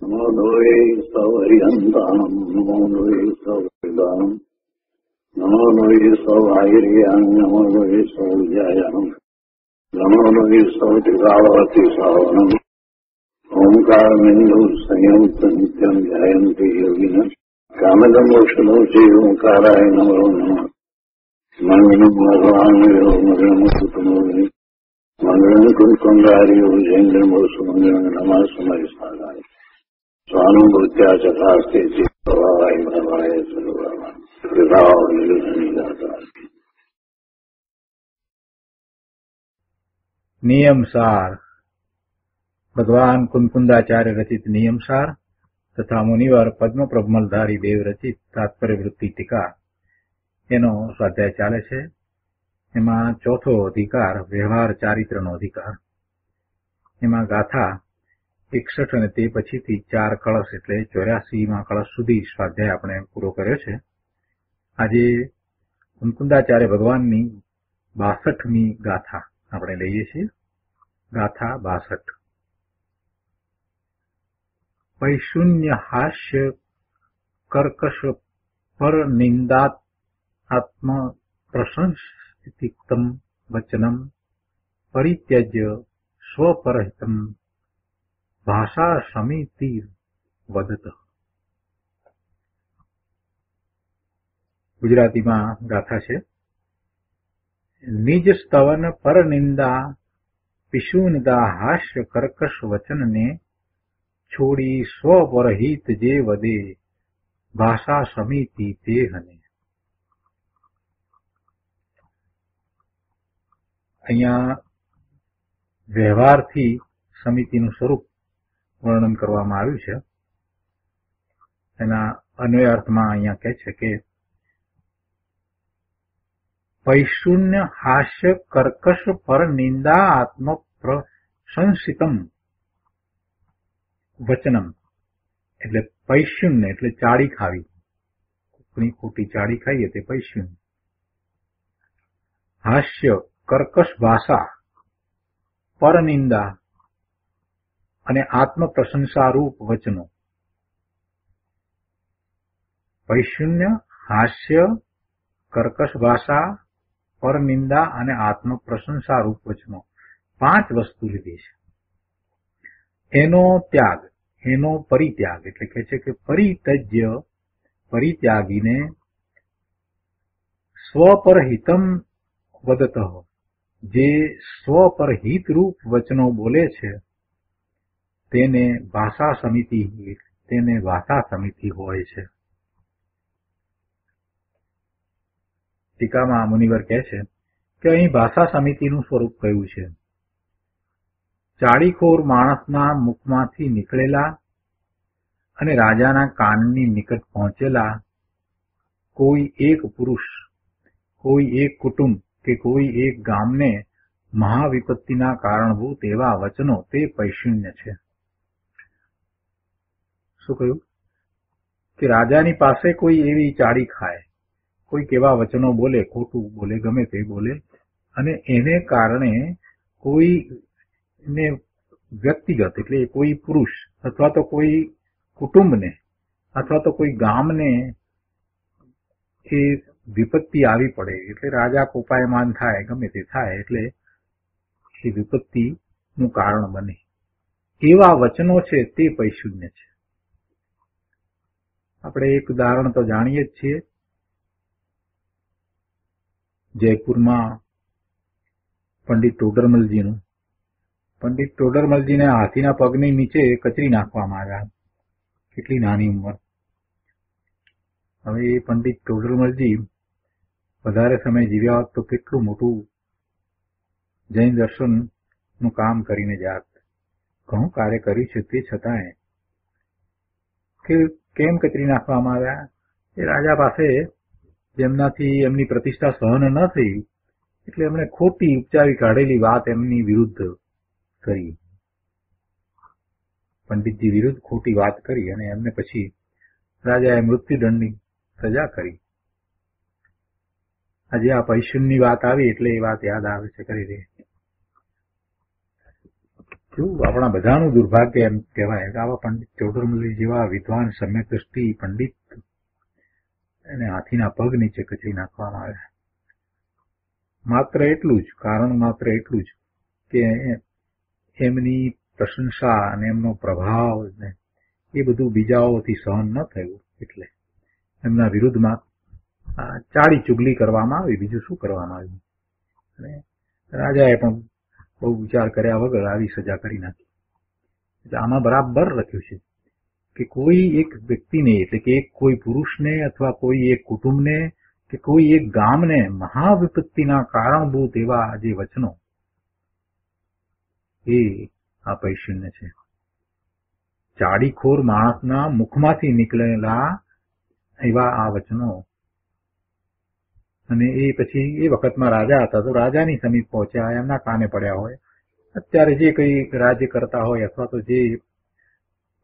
નમો લોહે સૌહરિયંતાણમ નમો લોહે સૌહૃદાનમ નમો લોહે સૌહાર્યાન નમો લોહે સૌજ્યાયનમ નમો લોહે સૌતિકાવતી સાવનમ ઓંકારમિંદુ સંયુક્ત નિત્યમ ધ્યાયંતિ યોગિન કામદમ મોક્ષદો શ્રી ઓંકારાય નમો નમઃ મંગલમ ભગવાનયો મંગલમ સુતમોહિ મંગલમ કુંકુંડાર્યો જૈન્દ્રમોસુ મંગલમ નમઃ સમયસાદાય સ્વાનુભૂત્યા ચકાસ્તે ચિત્તવાય ભવાય સર્વવા કૃપાઓ નિર્ધનિદાતા. નિયમસાર ભગવાન કુંકુંદાચાર્ય રચિત નિયમસાર તથા મુનિવાર પદ્મપ્રભમલધારી દેવ રચિત તાત્પર્ય વૃત્તિ ટીકા એનો સ્વાધ્યાય ચાલે છે. એમાં ચોથો અધિકાર વ્યવહાર ચારિત્રનો અધિકાર. એમાં ગાથા 61 અને તે પછીથી 4 કળશ એટલે 84માં કળશ સુધી સ્વાધ્યાય આપણે પૂરો કર્યો છે. આજે કુંકુંદાચાર્ય ભગવાનની 62મી ગાથા આપણે લઈએ છીએ. ગાથા 62. વૈશૂન્ય હાસ્ય કર્કશ પર નિંદાત્મ પ્રશંસિતમ વચનમ પરિત્યજ્ય સ્વપરહિતમ ભાષા સમિતિ વદત. ગુજરાતીમાં ગાથા છે. નિજ સ્તવન પર નિંદા પિશુનદા હાસ્ય કર્કશ વચનને છોડી સ્વપરહિત જે વદે ભાષા સમિતિ તે હને. અહીંયા વ્યવહારથી સમિતિનું સ્વરૂપ વર્ણન કરવામાં આવ્યું છે. એના અન્વય અર્થમાં અહીંયા કહે છે કે વૈશૂન્ય હાસ્ય કર્કશ પર નિંદા આત્મ પ્રશંસિતમ વચનમ એટલે પૈશુન્ય એટલે ચાડી ખાવી, કોકની ખોટી ચાડી ખાઈએ તે પૈશુન્ય. હાસ્ય કર્કશ ભાષા પરનિંદા અને આત્મ પ્રશંસા રૂપ વચનો. પૈશુન્ય, હાસ્ય, કર્કશ ભાષા, પરનિંદા અને આત્મ પ્રશંસા રૂપ વચનો 5 વસ્તુ લીધી છે. એનો ત્યાગ, એનો પરિત્યાગ એટલે કહે છે કે પરિત્યજ્ય પરિત્યાગીને સ્વપરહિતમ વદત જે સ્વપરહિત રૂપ વચનો બોલે છે તેને ભાષા સમિતિ તેને ભાષા સમિતિ હોય છે. ટીકામાં મુનિવર કહે છે કે અહીં ભાષા સમિતિનું સ્વરૂપ કયું છે. ચાડીખોર માણસના મુખમાંથી નીકળેલા અને રાજાના કાનની નિકટ પહોંચેલા કોઈ એક પુરુષ, કોઈ એક કુટુંબ કે કોઈ એક ગામને મહાવિપત્તિના કારણભૂત એવા વચનો તે પૈશુન્ય છે. શું કહ્યું કે રાજાની પાસે કોઈ એવી ચાડી ખાય, કોઈ કેવા વચનો બોલે, ખોટું બોલે, ગમે તે બોલે, અને એને કારણે કોઈને વ્યક્તિગત એટલે કોઈ પુરુષ અથવા તો કોઈ કુટુંબને અથવા તો કોઈ ગામને એ વિપત્તિ આવી પડે એટલે રાજા કોપાયમાન થાય, ગમે તે થાય એટલે એ વિપત્તિનું કારણ બને એવા વચનો છે તે પૈશુન્ય છે. આપણે એક ઉદાહરણ તો જાણીએ જ છીએ. જયપુરમાં પંડિત ટોડરમલજીનું. પંડિત ટોડરમલજીને હાથીના પગની નીચે કચરી નાખવામાં આવ્યા. કેટલી નાની ઉંમર. હવે એ પંડિત ટોડરમલજી વધારે સમય જીવ્યા હોત તો કેટલું મોટું જૈન દર્શનનું કામ કરીને જાત. ઘણું કાર્ય કર્યું છે. તે છતાંય કે કેમ કચરી નાખવામાં આવ્યા? એ રાજા પાસે જેમનાથી એમની પ્રતિષ્ઠા સહન ન થઈ એટલે એમણે ખોટી ઉપચારી કાઢેલી વાત એમની વિરુદ્ધ કરી. પંડિતજી વિરુદ્ધ ખોટી વાત કરી અને એમને પછી રાજાએ મૃત્યુદંડની સજા કરી. આજે આ પૈશુનની વાત આવી એટલે એ વાત યાદ આવે છે. કરી દે કેવું આપણા બધાનું દુર્ભાગ્ય એમ કહેવાય કે આવા પંડિત ચોડરમલી જેવા વિદ્વાન સમ્યક દ્રષ્ટિ પંડિત એને હાથીના પગ નીચે કચી નાખવામાં આવે. માત્ર એટલું જ કારણ, માત્ર એટલું જ કે એમની પ્રશંસા અને એમનો પ્રભાવ ને એ બધું બીજાઓથી સહન ન થયું એટલે એમના વિરુદ્ધમાં ચાડી ચુગલી કરવામાં આવી. બીજું શું કરવામાં આવ્યું? અને રાજાએ પણ બહુ વિચાર કર્યા વગર આવી સજા કરી નાખી. એટલે આમાં બરાબર લખ્યું છે કે કોઈ એક વ્યક્તિને, એટલે કે એક કોઈ પુરુષને અથવા કોઈ એક કુટુંબને કે કોઈ એક ગામને મહાવિપત્તિના કારણભૂત એવા જે વચનો એ આ પૈશુન્ય છે. ચાડીખોર માણસના મુખમાંથી નીકળેલા એવા આ વચનો. અને એ પછી એ વખતમાં રાજા હતા તો રાજાની સમીપ પહોંચ્યા, એમના કાને પડ્યા હોય. અત્યારે જે કઈ રાજ્ય કરતા હોય અથવા તો જે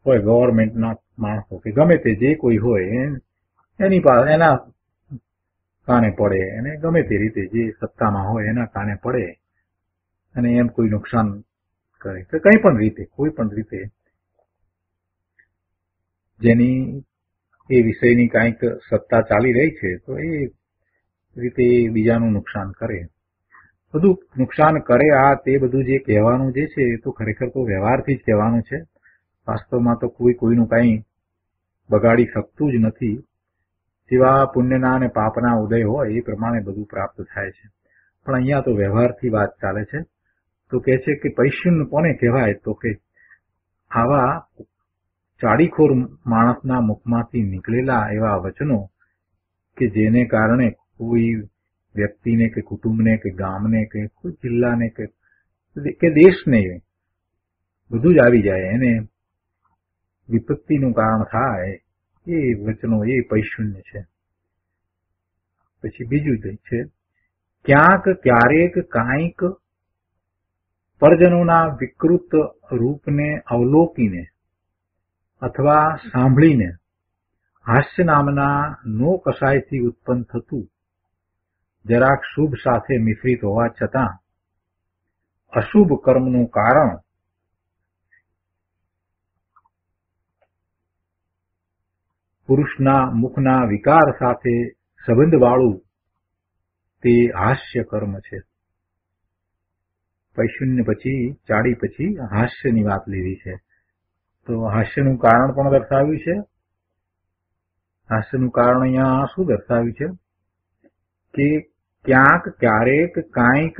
હોય ગવર્મેન્ટના માણસો કે ગમે તે જે કોઈ હોય એની પાસે એના કાને પડે અને ગમે તે રીતે જે સત્તામાં હોય એના કાને પડે અને એમ કોઈ નુકસાન કરે કે કઈ પણ રીતે, કોઈ પણ રીતે જેની એ વિષયની કાંઈક સત્તા ચાલી રહી છે તો એ રીતે બીજાનું નુકસાન કરે, બધું નુકસાન કરે. આ તે બધું જે કહેવાનું જે છે એ તો ખરેખર તો વ્યવહારથી જ કહેવાનું છે. વાસ્તવમાં તો કોઈ કોઈનું કાંઈ બગાડી શકતું જ નથી. જેવા પુણ્યના અને પાપના ઉદય હોય એ પ્રમાણે બધું પ્રાપ્ત થાય છે. પણ અહીંયા તો વ્યવહારથી વાત ચાલે છે. તો કહે છે કે પૈશુન્ય કોને કહેવાય? તો કે આવા ચાડીખોર માણસના મુખમાંથી નીકળેલા એવા વચનો કે જેને કારણે કોઈ વ્યક્તિને કે કુટુંબને કે ગામને કે કોઈ જિલ્લાને કે દેશને બધું જ આવી જાય, એને વિપત્તિનું કારણ થાય એ વચનો, એ પૈશુન્ય છે. પછી બીજું છે ક્યાંક ક્યારેક કાંઈક પરજનોના વિકૃત રૂપને અવલોકીને અથવા સાંભળીને હાસ્ય નામના નો કસાયથી ઉત્પન્ન થતું જરાક શુભ સાથે મિશ્રિત હોવા છતાં અશુભ કર્મનું કારણ પુરુષના મુખના વિકાર સાથે સંબંધવાળું તે હાસ્ય કર્મ છે. પૈશુન્ય પછી ચાડી પછી હાસ્યની વાત લીધી છે. તો હાસ્યનું કારણ પણ દર્શાવ્યું છે. હાસ્યનું કારણ અહીંયા શું દર્શાવ્યું છે કે ક્યાંક ક્યારેક કાંઈક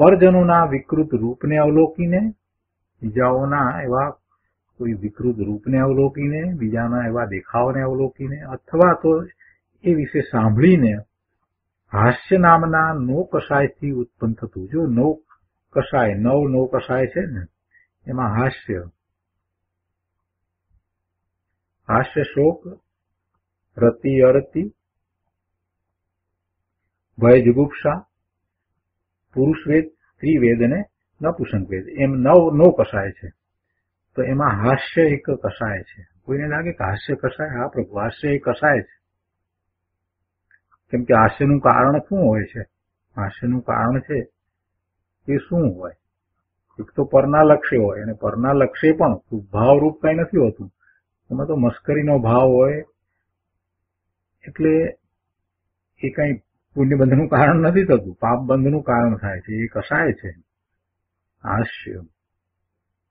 પરજનોના વિકૃત રૂપને અવલોકીને, બીજાઓના એવા કોઈ વિકૃત રૂપને અવલોકીને, બીજાના એવા દેખાવને અવલોકીને અથવા તો એ વિશે સાંભળીને હાસ્ય નામના નો કસાયથી ઉત્પન્ન થતું. જો નો કસાય, નો કસાય છે ને એમાં હાસ્ય શોક, રતિ અરતિ, ભય જુગુપ્સા, પુરુષ વેદ, સ્ત્રી વેદ અને નપુંસક વેદ, એમ નો કસાય છે. તો એમાં હાસ્ય એક કસાય છે. કોઈને લાગે કે હાસ્ય કસાય? હા પ્રભુ, હાસ્ય એક કસાય છે. કેમ કે હાસ્યનું કારણ શું હોય છે? હાસ્યનું કારણ છે એ શું હોય? એક તો પરના લક્ષ્ય હોય, અને પરના લક્ષ્ય પણ ભાવરૂપ કઈ નથી હોતું. એમાં તો મસ્કરીનો ભાવ હોય, એટલે એ કઈ પુણ્યબંધનું કારણ નથી થતું, પાપ બંધનું કારણ થાય છે. એ કસાય છે હાસ્ય.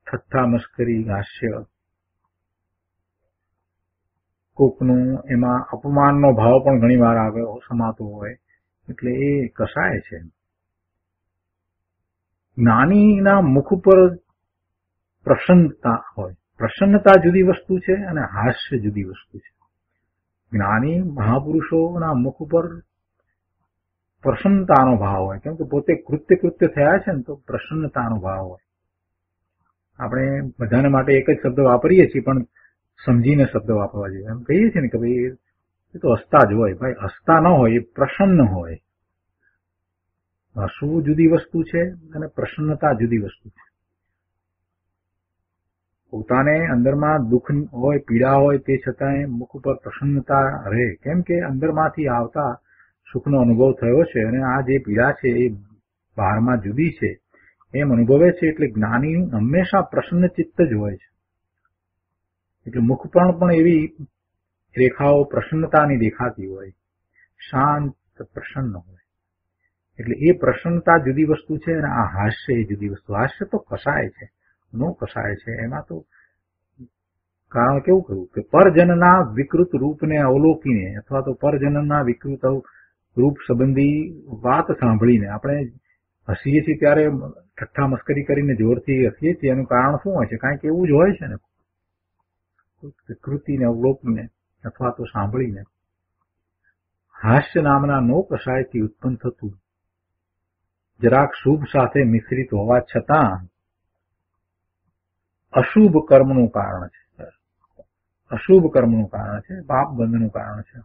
ઠઠ્ઠા મસ્કરી હાસ્ય, કોકનું એમાં અપમાનનો ભાવ પણ ઘણી વાર આવે સમાતો હોય, એટલે એ કસાય છે. જ્ઞાનીના મુખ પર પ્રસન્નતા હોય. પ્રસન્નતા જુદી વસ્તુ છે અને હાસ્ય જુદી વસ્તુ છે. જ્ઞાની મહાપુરુષોના મુખ પર પ્રસન્નતાનો ભાવ હોય, કેમ કે પોતે કૃત્ય થયા છે ને તો પ્રસન્નતાનો ભાવ હોય. આપણે બધાને માટે એક જ શબ્દ વાપરીએ છીએ, પણ સમજીને શબ્દ વાપરવા જોઈએ. એમ કહીએ છીએ ને કે ભાઈ એ તો હસતા જ હોય. ભાઈ હસતા ન હોય, એ પ્રસન્ન હોય. હસવું જુદી વસ્તુ છે અને પ્રસન્નતા જુદી વસ્તુ છે. પોતાને અંદરમાં દુઃખ હોય, પીડા હોય, તે છતાંય મુખ ઉપર પ્રસન્નતા રહે. કેમ કે અંદરમાંથી આવતા સુખનો અનુભવ થયો છે અને આ જે પીડા છે એ બહારમાં જુદી છે. એમ અનુભવે છે. એટલે જ્ઞાની હંમેશા પ્રસન્ન ચિત્ત જ હોય છે. એટલે મુખ પર પણ એવી રેખાઓ પ્રસન્નતાની દેખાતી હોય, શાંત પ્રસન્ન હોય. એટલે એ પ્રસન્નતા જુદી વસ્તુ છે અને આ હાસ્ય એ જુદી વસ્તુ. હાસ્ય તો કસાય છે, નો કસાય છે. એમાં તો કારણ કેવું કહ્યું કે પરજનના વિકૃત રૂપને અવલોકીને અથવા તો પરજનના વિકૃત રૂપ સંબંધી વાત સાંભળીને આપણે હસીએ છીએ, ત્યારે ઠઠ્ઠા મસ્કરી કરીને જોરથી હસીએ છીએ. એનું કારણ શું હોય છે? કાંઈક એવું જ હોય છે ને, વિકૃતિને અવલોકીને અથવા તો સાંભળીને. હાસ્ય નામના નો કસાયથી ઉત્પન્ન થતું જરાક શુભ સાથે મિશ્રિત હોવા છતાં અશુભ કર્મનું કારણ છે. અશુભ કર્મનું કારણ છે, પાપ બંધનું કારણ છે.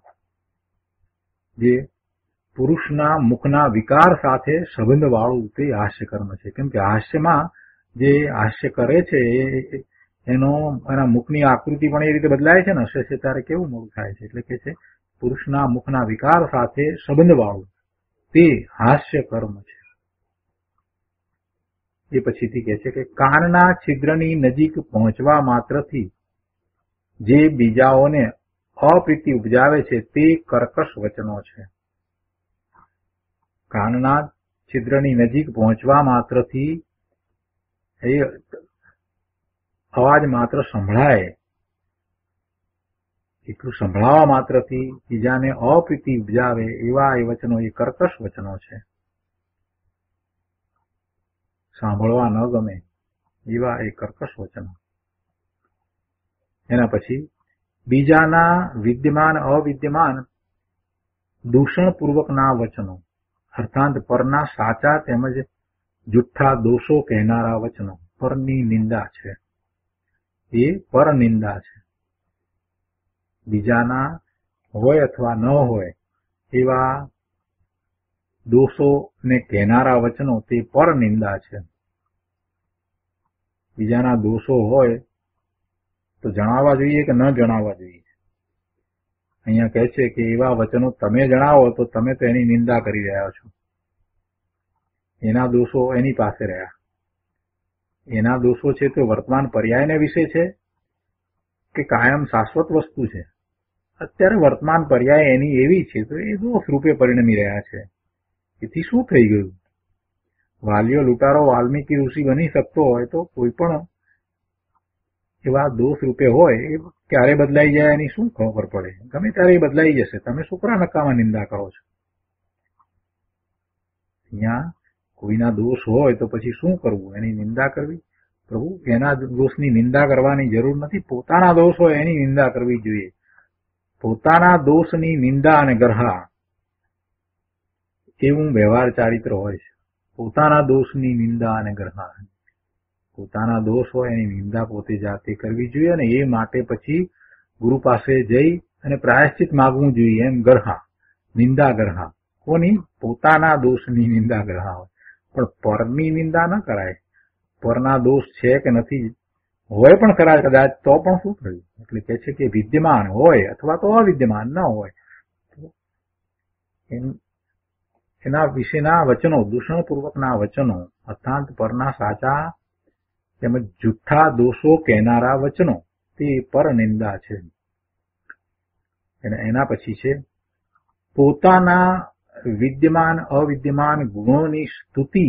જે પુરુષના મુખના વિકાર સાથે સંબંધ વાળું તે હાસ્ય કર્મ છે. કેમ કે હાસ્યમાં જે હાસ્ય કરે છે એના મુખની આકૃતિ પણ એ રીતે બદલાય છે ને, હસે છે ત્યારે કેવું મોડું થાય છે. એટલે કે છે પુરુષના મુખના વિકાર સાથે સંબંધ વાળું તે હાસ્ય કર્મ છે. એ પછીથી કહે છે કે કાનના છિદ્રની નજીક પહોંચવા માત્રથી જે બીજાઓને અપ્રીતિ ઉપજાવે છે તે કર્કશ વચનો છે. કાનના છિદ્રની નજીક પહોંચવા માત્રથી એ અવાજ માત્ર સંભળાય, એટલું સંભળાવા માત્રથી બીજાને અપ્રીતિ ઉપજાવે એવા એ વચનો એ કર્કશ વચનો છે. સાંભળવા ન ગમે એવા એ કર્કશ વચનો. એના પછી બીજાના વિદ્યમાન અવિદ્યમાન દૂષણપૂર્વકના વચનો, અર્થાત પરના સાચા તેમજ જુઠ્ઠા દોષો કહેનારા વચનો. પરની નિંદા છે, એ પર નિંદા છે. બીજાના હોય અથવા ન હોય એવા દોષોને કહેનારા વચનો તે પર નિંદા છે. બીજાના દોષો હોય તો જણાવવા જોઈએ કે ન જણાવવા જોઈએ? અહીંયા કહે છે કે એવા વચનો તમે જણાવો તો તમે તો એની નિંદા કરી રહ્યા છો. એના દોષો એની પાસે રહ્યા. એના દોષો છે તો વર્તમાન પર્યાયને વિશે છે કે કાયમ શાશ્વત વસ્તુ છે? અત્યારે વર્તમાન પર્યાય એની એવી છે તો એ દોષ રૂપે પરિણમી રહ્યા છે. એથી શું થઈ ગયું? વાલીઓ લૂંટારો વાલ્મીકી ઋષિ બની શકતો હોય તો કોઈ પણ એવા દોષ રૂપે હોય એ ક્યારે બદલાઈ જાય એની શું ખબર પડે? ગમે ત્યારે એ બદલાઈ જશે. તમે શુક્રા નકામાં નિંદા કરો છો? અહીંયા કોઈના દોષ હોય તો પછી શું કરવું? એની નિંદા કરવી? પ્રભુ, એના દોષની નિંદા કરવાની જરૂર નથી. પોતાના દોષ હોય એની નિંદા કરવી જોઈએ. પોતાના દોષની નિંદા અને ગરહા એવું વ્યવહાર ચારિત્ર હોય છે. પોતાના દોષની નિંદા અને ગરહા. પોતાના દોષ હોય એની નિંદા પોતે જાતે કરવી જોઈએ અને એ માટે પછી ગુરુ પાસે જઈ અને પ્રાયશ્ચિત માગવું જોઈએ. એમ ગરહા, નિંદા ગરહા. કોની? પોતાના દોષની નિંદા ગરહા હોય. પણ પરની નિંદા ન કરાય. પરના દોષ છે કે નથી હોય પણ કરાય કદાચ તો પણ શું થયું? એટલે કે છે કે વિદ્યમાન હોય અથવા તો અવિદ્યમાન ન હોય એના વિશેના વચનો, દૂષણપૂર્વકના વચનો, અર્થાત પરના સાચા તેમજ જુઠ્ઠા દોષો કહેનારા વચનો તે પર નિંદા છે. એના પછી છે પોતાના વિદ્યમાન અવિદ્યમાન ગુણોની સ્તુતિ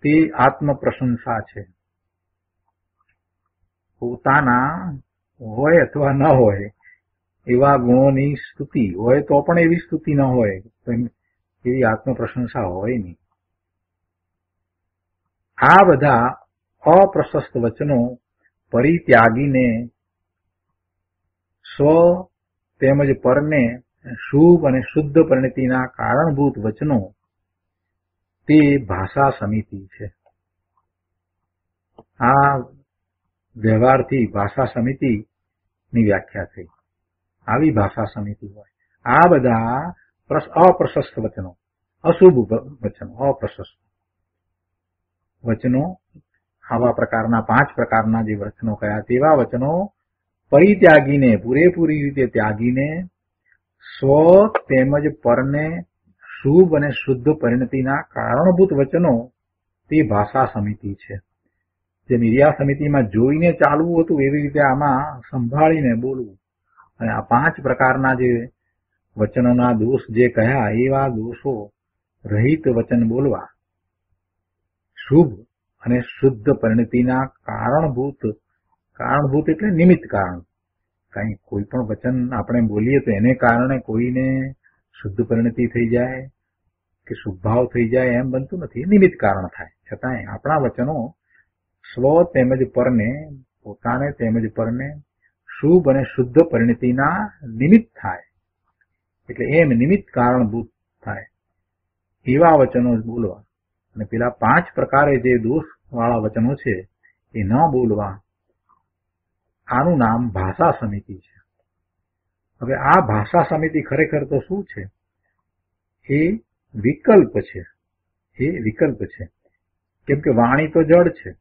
તે આત્મ પ્રશંસા છે. પોતાના હોય અથવા ન હોય એવા ગુણોની સ્તુતિ હોય તો પણ એવી સ્તુતિ ન હોય તો એવી આત્મ પ્રશંસા હોય નહીં. આ બધા અપ્રશસ્ત વચનો પરિત્યાગીને સ્વ તેમજ પરને શુભ અને શુદ્ધ પરિણતિના કારણભૂત વચનો તે ભાષા સમિતિ છે. આ વ્યવહારથી ભાષા સમિતિની વ્યાખ્યા થઈ. આવી ભાષા સમિતિ હોય. આ બધા અપ્રશસ્ત વચનો, અશુભ વચનો, અપ્રશસ્ત વચનો, આવા પ્રકારના 5 પ્રકારના જે વચનો કયા તેવા વચનો પરિત્યાગીને, પૂરેપૂરી રીતે ત્યાગીને સ્વ તેમજ પરને શુભ અને શુદ્ધ પરિણતિના કારણભૂત વચનો તે ભાષા સમિતિ છે. જેમ ઈર્યા સમિતિમાં જોઈને ચાલવું હતું એવી રીતે આમાં સંભાળીને બોલવું. અને આ 5 પ્રકારના જે વચનોના દોષ જે કહ્યા એવા દોષો રહિત વચન બોલવા. શુભ અને શુદ્ધ પરિણતિના કારણભૂત એટલે નિમિત્ત કારણ. કઈ કોઈ પણ વચન આપણે બોલીએ તો એને કારણે કોઈને શુદ્ધ પરિણતિ થઈ જાય કે શુભભાવ થઈ જાય એમ બનતું નથી. નિમિત્ત કારણ થાય. છતાંય આપણા વચનો સ્વ તેમજ પરને, પોતાને તેમજ પરને શુભ અને શુદ્ધ પરિણતિના નિમિત્ત થાય. એટલે એમ નિમિત્ત કારણભૂત થાય એવા વચનો બોલવા. અને પેલા 5 પ્રકારે જે દોષ વાળા વચનો છે એ ન બોલવા. આનું નામ ભાષા સમિતિ છે. હવે આ ભાષા સમિતિ ખરેખર તો શું છે? એ વિકલ્પ છે. એ વિકલ્પ છે. કેમ કે વાણી તો જડ છે.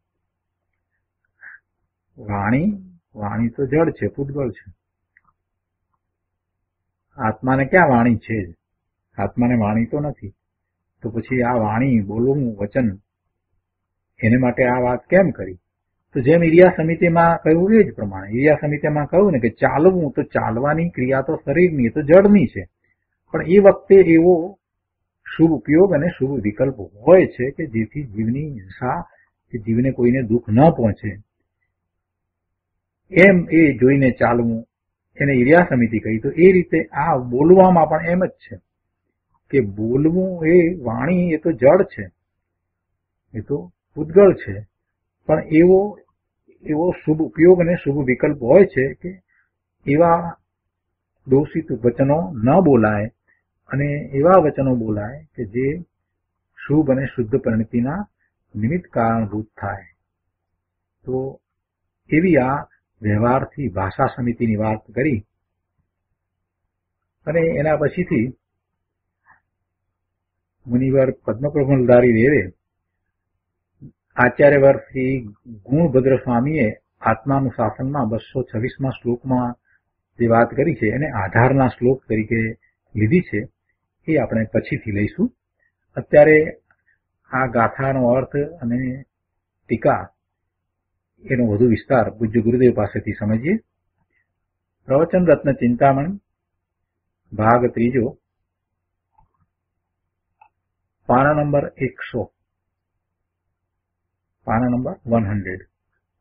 વાણી તો જડ છે, પૂતગળ છે. આત્માને ક્યાં વાણી છે જ? આત્માને વાણી તો નથી. તો પછી આ વાણી, બોલવું, વચન એને માટે આ વાત કેમ કરી? તો જેમ ઈર્યા સમિતિમાં કહ્યું એ જ પ્રમાણે. ઈર્યા સમિતિમાં કહ્યું ને કે ચાલવું, તો ચાલવાની ક્રિયા તો શરીરની, તો જડની છે. પણ એ વખતે એવો શુભ ઉપયોગ અને શુભ વિકલ્પ હોય છે કે જેથી જીવની હિંસા કે જીવને કોઈને દુઃખ ન પહોંચે એમ એ જોઈને ચાલવું, એને ઈર્યા સમિતિ કહી. તો એ રીતે આ બોલવામાં પણ એમ જ છે કે બોલવું એ વાણી એ તો જડ છે, એ તો પૂતગળ છે. પણ એવો શુભ ઉપયોગ અને શુભ વિકલ્પ હોય છે કે એવા દોષિત વચનો ન બોલાય અને એવા વચનો બોલાય કે જે શુભ અને શુદ્ધ પરિણતિના નિમિત્ત કારણભૂત થાય. તો એવી આ વ્યવહારથી ભાષા સમિતિની વાત કરી. અને એના પછીથી મુનિવર પદ્મપ્રબંધધારી દેવે આચાર્યવર શ્રી ગુણભદ્ર સ્વામીએ આત્માનુશાસનમાં 226માં શ્લોકમાં જે વાત કરી છે એને આધારના શ્લોક તરીકે લીધી છે. એ આપણે પછીથી લઈશું. અત્યારે આ ગાથાનો અર્થ અને ટીકા એનો વધુ વિસ્તાર પૂજ્ય ગુરુદેવ પાસેથી સમજીએ. પ્રવચન રત્ન ચિંતામણ ભાગ 3, પાના નંબર 100, પાના નંબર 100.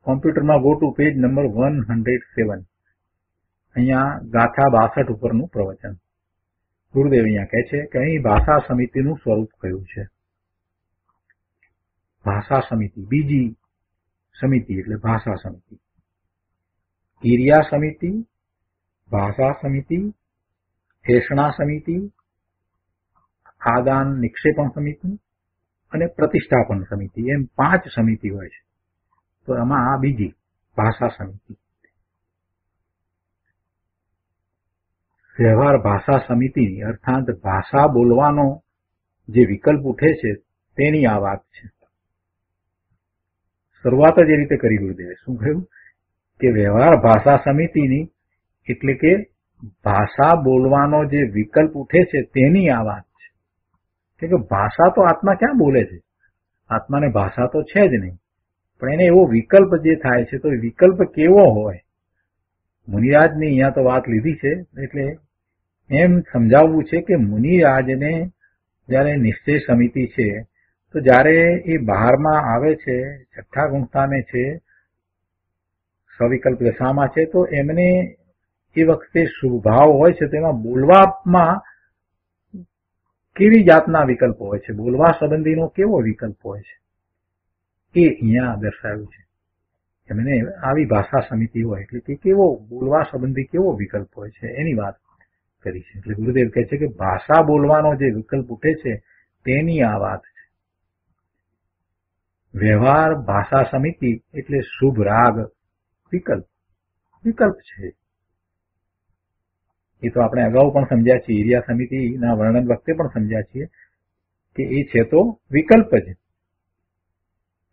કોમ્પ્યુટરમાં ગો ટુ પેજ નંબર 107. અહીંયા ગાથા 62 ઉપરનું પ્રવચન. ગુરુદેવ અહીંયા કહે છે કે અહીં ભાષા સમિતિનું સ્વરૂપ કયું છે. ભાષા સમિતિ, બીજી સમિતિ એટલે ભાષા સમિતિ. ઈર્યા સમિતિ, ભાષા સમિતિ, હેષણા સમિતિ, આદાન નિક્ષેપણ સમિતિ અને પ્રતિષ્ઠાપન સમિતિ, એમ 5 સમિતિ હોય છે. તો આમાં આ બીજી ભાષા સમિતિ. વ્યવહાર ભાષા સમિતિની અર્થાત ભાષા બોલવાનો જે વિકલ્પ ઉઠે છે તેની આ વાત છે. શરૂઆત જ એ રીતે કરી ગુરુદેવે. શું કહ્યું કે વ્યવહાર ભાષા સમિતિની એટલે કે ભાષા બોલવાનો જે વિકલ્પ ઉઠે છે તેની આ વાત છે. કે ભાષા તો આત્મા ક્યાં બોલે છે? આત્માને ભાષા તો છે જ નહીં. પણ એને એવો વિકલ્પ જે થાય છે, તો વિકલ્પ કેવો હોય? મુનિરાજની અહીંયા તો વાત લીધી છે. એટલે એમ સમજાવવું છે કે મુનિરાજને જયારે નિશ્ચય સમિતિ છે, તો જયારે એ બહારમાં આવે છે, છઠ્ઠા ગુણસ્થાને છે, સવિકલ્પ દશામાં છે, તો એમને એ વખતે શુભ ભાવ હોય છે. તેમાં બોલવામાં કેવી જાતના વિકલ્પો હોય છે, બોલવા સંબંધીનો કેવો વિકલ્પ હોય છે, એ અહીંયા દર્શાવ્યું છે. એમને આવી ભાષા સમિતિ હોય એટલે કે કેવો બોલવા સંબંધી કેવો વિકલ્પ હોય છે એની વાત કરી છે. એટલે ગુરુદેવ કહે છે કે ભાષા બોલવાનો જે વિકલ્પ ઉઠે છે તેની આ વાત છે. વ્યવહાર ભાષા સમિતિ એટલે શુભ રાગ વિકલ્પ છે. એ તો આપણે અગાઉ પણ સમજ્યા છીએ, ઈર્યા સમિતિના વર્ણન વખતે પણ સમજ્યા છીએ કે એ છે તો વિકલ્પ જ.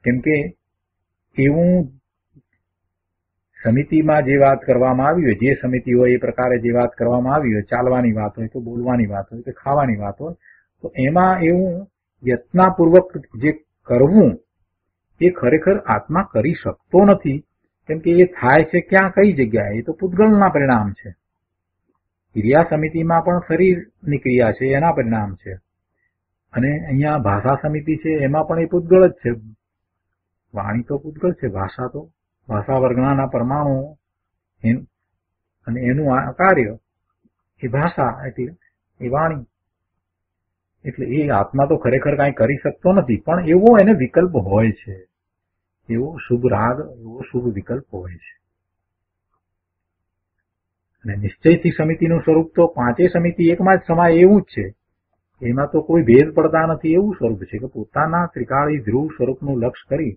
કેમ કે એવું સમિતિમાં જે વાત કરવામાં આવી હોય, જે સમિતિ હોય એ પ્રકારે જે વાત કરવામાં આવી હોય, ચાલવાની વાત હોય કે બોલવાની વાત હોય કે ખાવાની વાત હોય, તો એમાં એવું યત્નાપૂર્વક જે કરવું એ ખરેખર આત્મા કરી શકતો નથી, કેમ કે એ થાય છે ક્યાં, કઈ જગ્યાએ? એ તો પૂતગલના પરિણામ છે. ક્રિયા સમિતિમાં પણ શરીરની ક્રિયા છે, એના પરિણામ છે. અને અહીંયા ભાષા સમિતિ છે, એમાં પણ એ પૂતગલ જ છે. વાણી તો પૂતગલ છે, ભાષા વર્ગના પરમાણુ અને એનું કાર્ય એ ભાષા, એટલે એ વાણી. એટલે એ આત્મા તો ખરેખર કાંઈ કરી શકતો નથી, પણ એવો એને વિકલ્પ હોય છે, એવો શુભ રાગ, એવો શુભ વિકલ્પ હોય છે. અને નિશ્ચયથી સમિતિનું સ્વરૂપ તો પાંચે સમિતિ એકમાં જ સમાય એવું જ છે. એમાં તો કોઈ ભેદ પડતા નથી એવું સ્વરૂપ છે કે પોતાના ત્રિકાળી ધ્રુવ સ્વરૂપનું લક્ષ્ય કરી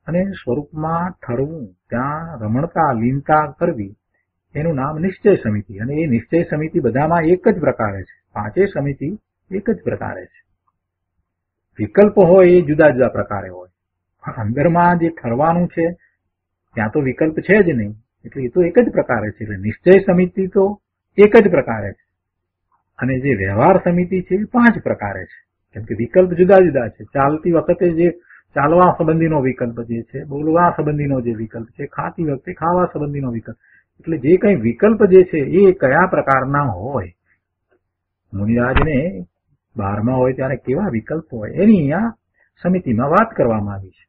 અને સ્વરૂપમાં ઠરવું, ત્યાં રમણતા, લીનતા કરવી, એનું નામ નિશ્ચય સમિતિ. અને એ નિશ્ચય સમિતિ બધામાં એક જ પ્રકારે છે, પાંચે સમિતિ એક જ પ્રકારે છે. વિકલ્પ હોય એ જુદા જુદા પ્રકારે હોય, પણ અંદરમાં જે ઠરવાનું છે ત્યાં તો વિકલ્પ છે જ નહીં, એટલે એ તો એક જ પ્રકારે છે. એટલે નિશ્ચય સમિતિ તો એક જ પ્રકારે છે, અને જે વ્યવહાર સમિતિ છે એ પાંચ પ્રકારે છે, કેમ કે વિકલ્પ જુદા જુદા છે. ચાલતી વખતે જે ચાલવા સંબંધીનો વિકલ્પ જે છે, બોલવા સંબંધીનો જે વિકલ્પ છે, ખાતી વખતે ખાવા સંબંધીનો વિકલ્પ, એટલે જે કઈ વિકલ્પ જે છે એ કયા પ્રકારના હોય, મુનિરાજને 12માં હોય ત્યારે કેવા વિકલ્પ હોય એની અહીંયા સમિતિમાં વાત કરવામાં આવી છે.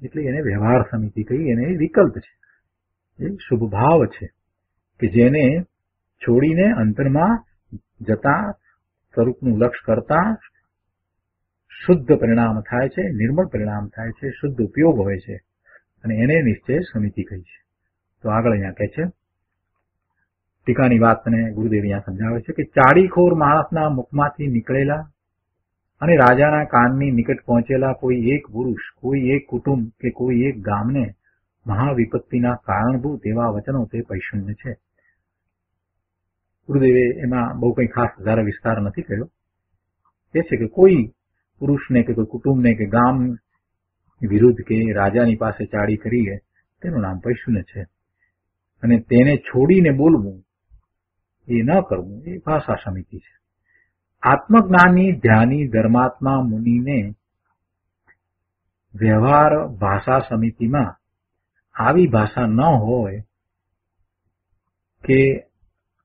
એટલે એને વ્યવહાર સમિતિ કહી, એને વિકલ્પ છે, એ શુભ ભાવ છે કે જેને છોડીને અંતરમાં જતા સ્વરૂપનું લક્ષ્ય કરતા શુદ્ધ પરિણામ થાય છે, નિર્મળ પરિણામ થાય છે, શુદ્ધ ઉપયોગ હોય છે, અને એને નિશ્ચય સમિતિ કહી છે. તો આગળ અહીંયા કહે છે, ટીકાની વાતને ગુરુદેવ અહીંયા સમજાવે છે કે ચાડીખોર માણસના મુખમાંથી નીકળેલા અને રાજાના કાનની નિકટ પહોંચેલા કોઈ એક પુરુષ, કોઈ એક કુટુંબ કે કોઈ એક ગામને મહાવિપત્તિના કારણભૂત એવા વચનો તે પૈશુન્ય છે. ગુરુદેવે એમાં બહુ કંઈ ખાસ વધારે વિસ્તાર નથી કર્યો. એ છે કે કોઈ પુરુષને કે કોઈ કુટુંબને કે ગામ વિરુદ્ધ કે રાજાની પાસે ચાડી કરીએ તેનું નામ પૈશુન્ય છે. અને તેને છોડીને બોલવું, એ ન કરવું, એ ભાષા સમિતિ છે. આત્મજ્ઞાની ધ્યાની ધર્માત્મા મુનિને વ્યવહાર ભાષા સમિતિમાં આવી ભાષા ન હોય કે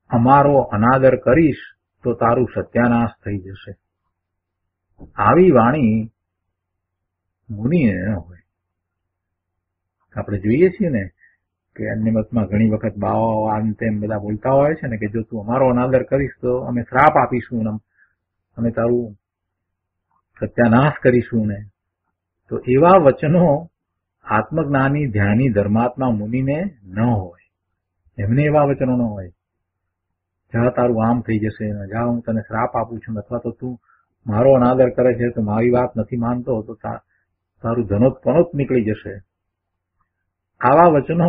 અમારો અનાદર કરીશ તો તારું સત્યાનાશ થઈ જશે, આવી વાણી મુનિને ન હોય. આપણે જોઈએ છીએ ને કે અન્ય મતમાં ઘણી વખત બાવા આમ તેમ બધા બોલતા હોય છે ને કે જો તું અમારો અનાદર કરીશ તો અમે શ્રાપ આપીશું, અમે તારું સત્યાનાશ કરીશું ને. તો એવા વચનો આત્મજ્ઞાની ધ્યાની ધર્માત્મા મુનિને ન હોય, એમને એવા વચનો ન હોય. જા તારું આમ થઈ જશે, જા હું તને શ્રાપ આપું છું, અથવા તો તું મારો અનાદર કરે છે તો મારી વાત નથી માનતો તો તારું ધનોત પનોત નીકળી જશે, આવા વચનો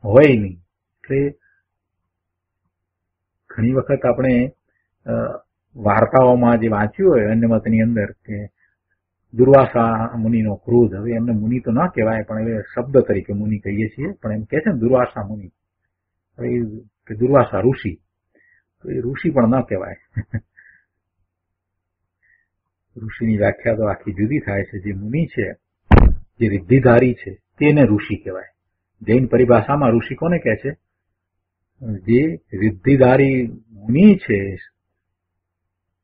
હોય નહીં. એટલે ઘણી વખત આપણે વાર્તાઓમાં જે વાંચ્યું હોય અન્ય મતની અંદર કે દુર્વાસા મુનિનો ક્રોધ, હવે એમને મુનિ તો ના કહેવાય પણ હવે શબ્દ તરીકે મુનિ કહીએ છીએ, પણ એમ કે છે ને દુર્વાસા મુનિ, કે દુર્વાસા ઋષિ, તો એ ઋષિ પણ ન કહેવાય. ઋષિની વ્યાખ્યા તો આખી જુદી થાય છે. જે મુનિ છે, જે રિદ્ધિધારી છે, તેને ઋષિ કહેવાય. જૈન પરિભાષામાં ઋષિ કોને કહે છે? જે રિદ્ધિધારી મુનિ છે,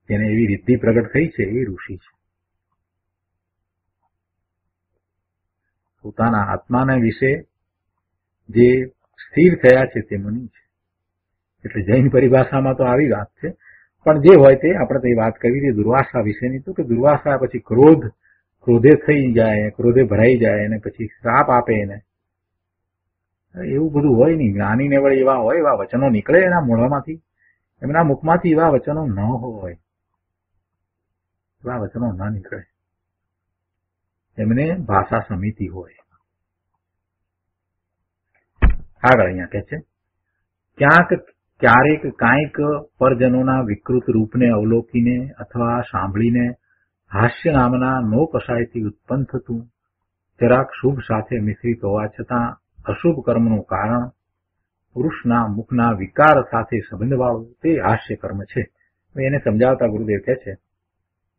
જેને એવી રિદ્ધિ પ્રગટ થઈ છે, એ ઋષિ છે. પોતાના આત્માના વિશે જે સ્થિર થયા છે તે મુનિ છે. એટલે જૈન પરિભાષામાં તો આવી વાત છે, પણ જે હોય તે આપણે તો એ વાત કરી હતી દુર્વાસા વિશેની, તો કે દુર્વાસા પછી ક્રોધે થઈ જાય, ક્રોધે ભરાઈ જાય અને પછી શ્રાપ આપે એને, એવું બધું હોય નહીં. જ્ઞાનીને વળી એવા હોય, એવા વચનો નીકળે એના મોઢામાંથી, એમના મુખમાંથી એવા વચનો ન હોય, એવા વચનો ન નીકળે. એમને ભાષા સમિતિ હોય. આગળ અહીંયા કહે છે, ક્યારેક કાંઈક પરજનોના વિકૃત રૂપને અવલોકીને અથવા સાંભળીને હાસ્ય નામના નો કશાયથી ઉત્પન્ન થતું જરાક શુભ સાથે મિશ્રિત હોવા છતાં અશુભ કર્મનું કારણ પુરુષના મુખના વિકાર સાથે સંબંધવાળું તે હાસ્ય કર્મ છે. એને સમજાવતા ગુરુદેવ કહે છે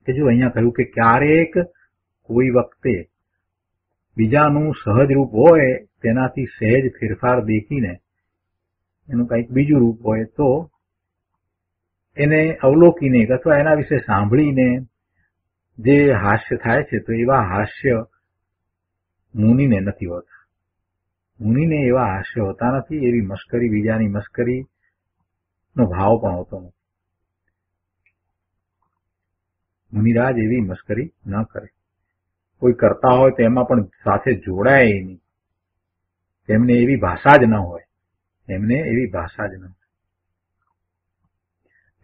કે જો અહીંયા કહ્યું કે ક્યારેક કોઈ વખતે બીજાનું સહજ રૂપ હોય તેનાથી સહેજ ફેરફાર દેખીને એનું કંઈક બીજું રૂપ હોય તો એને અવલોકીને અથવા એના વિશે સાંભળીને જે હાસ્ય થાય છે તો એવા હાસ્ય મુનિને નથી હોતા. મુનિને એવા હાસ્ય હોતા નથી, એવી મશ્કરી, બીજાની મશ્કરીનો ભાવ પણ હોતો નથી. મુનિરાજ એવી મશ્કરી ન કરે. કોઈ કરતા હોય તો એમાં પણ સાથે જોડાય નહીં. તેમને એવી ભાષા જ ન હોય.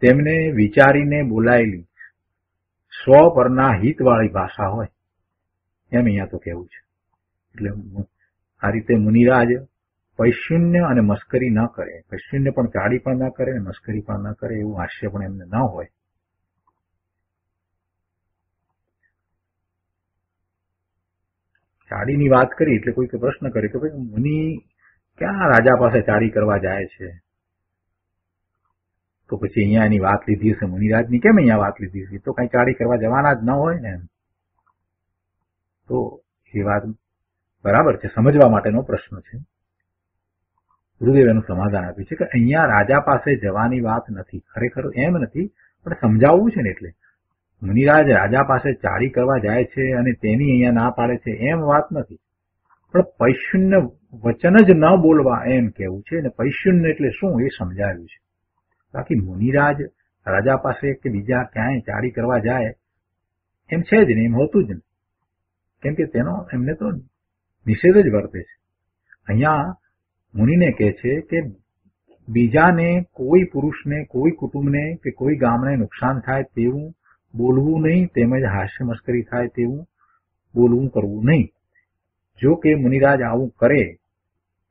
તેમને વિચારીને બોલાયેલી સ્વ પરના હિતવાળી ભાષા હોય એમ અહીંયા તો કહેવું છે. એટલે આ રીતે મુનિરાજ પૈશુન્ય અને મશ્કરી ન કરે, પૈશુન્ય પણ ચાડી પણ ન કરે, મશ્કરી પણ ન કરે, એવું હાસ્ય પણ એમને ન હોય. ચાડીની વાત કરી એટલે કોઈ પ્રશ્ન કરે કે ભાઈ મુનિ ક્યાં રાજા પાસે ચાડી કરવા જાય છે? તો પછી અહીંયા એની વાત લીધી હશે મુનિરાજની. કેમ અહીંયા વાત લીધી હશે? તો કઈ ચાડી કરવા જવાના જ ન હોય ને. તો એ વાત બરાબર છે, સમજવા માટેનો પ્રશ્ન છે. ગુરુદેવ એનું સમાધાન આપ્યું છે કે અહીંયા રાજા પાસે જવાની વાત નથી, ખરેખર એમ નથી, પણ સમજાવવું છે ને. એટલે મુનિરાજ રાજા પાસે ચાડી કરવા જાય છે અને તેની અહીંયા ના પાડે છે એમ વાત નથી, પણ પૈશુન્ય વચન જ ન બોલવા એમ કેવું છે. ને પૈશુન્ય એટલે શું એ સમજાવ્યું છે. બાકી મુનિરાજ રાજા પાસે કે બીજા ક્યાંય ચાડી કરવા જાય એમ છે જ નહીં, એમ હોતું જ નહીં. કેમ કે તેનો એમને તો નિષેધ જ વર્તે છે. અહીંયા મુનિને કહે છે કે બીજાને, કોઈ પુરુષને, કોઈ કુટુંબને કે કોઈ ગામને નુકસાન થાય તેવું બોલવું નહીં, તેમજ હાસ્ય મશ્કરી થાય તેવું બોલવું કરવું નહીં. જો કે મુનિરાજ આવું કરે,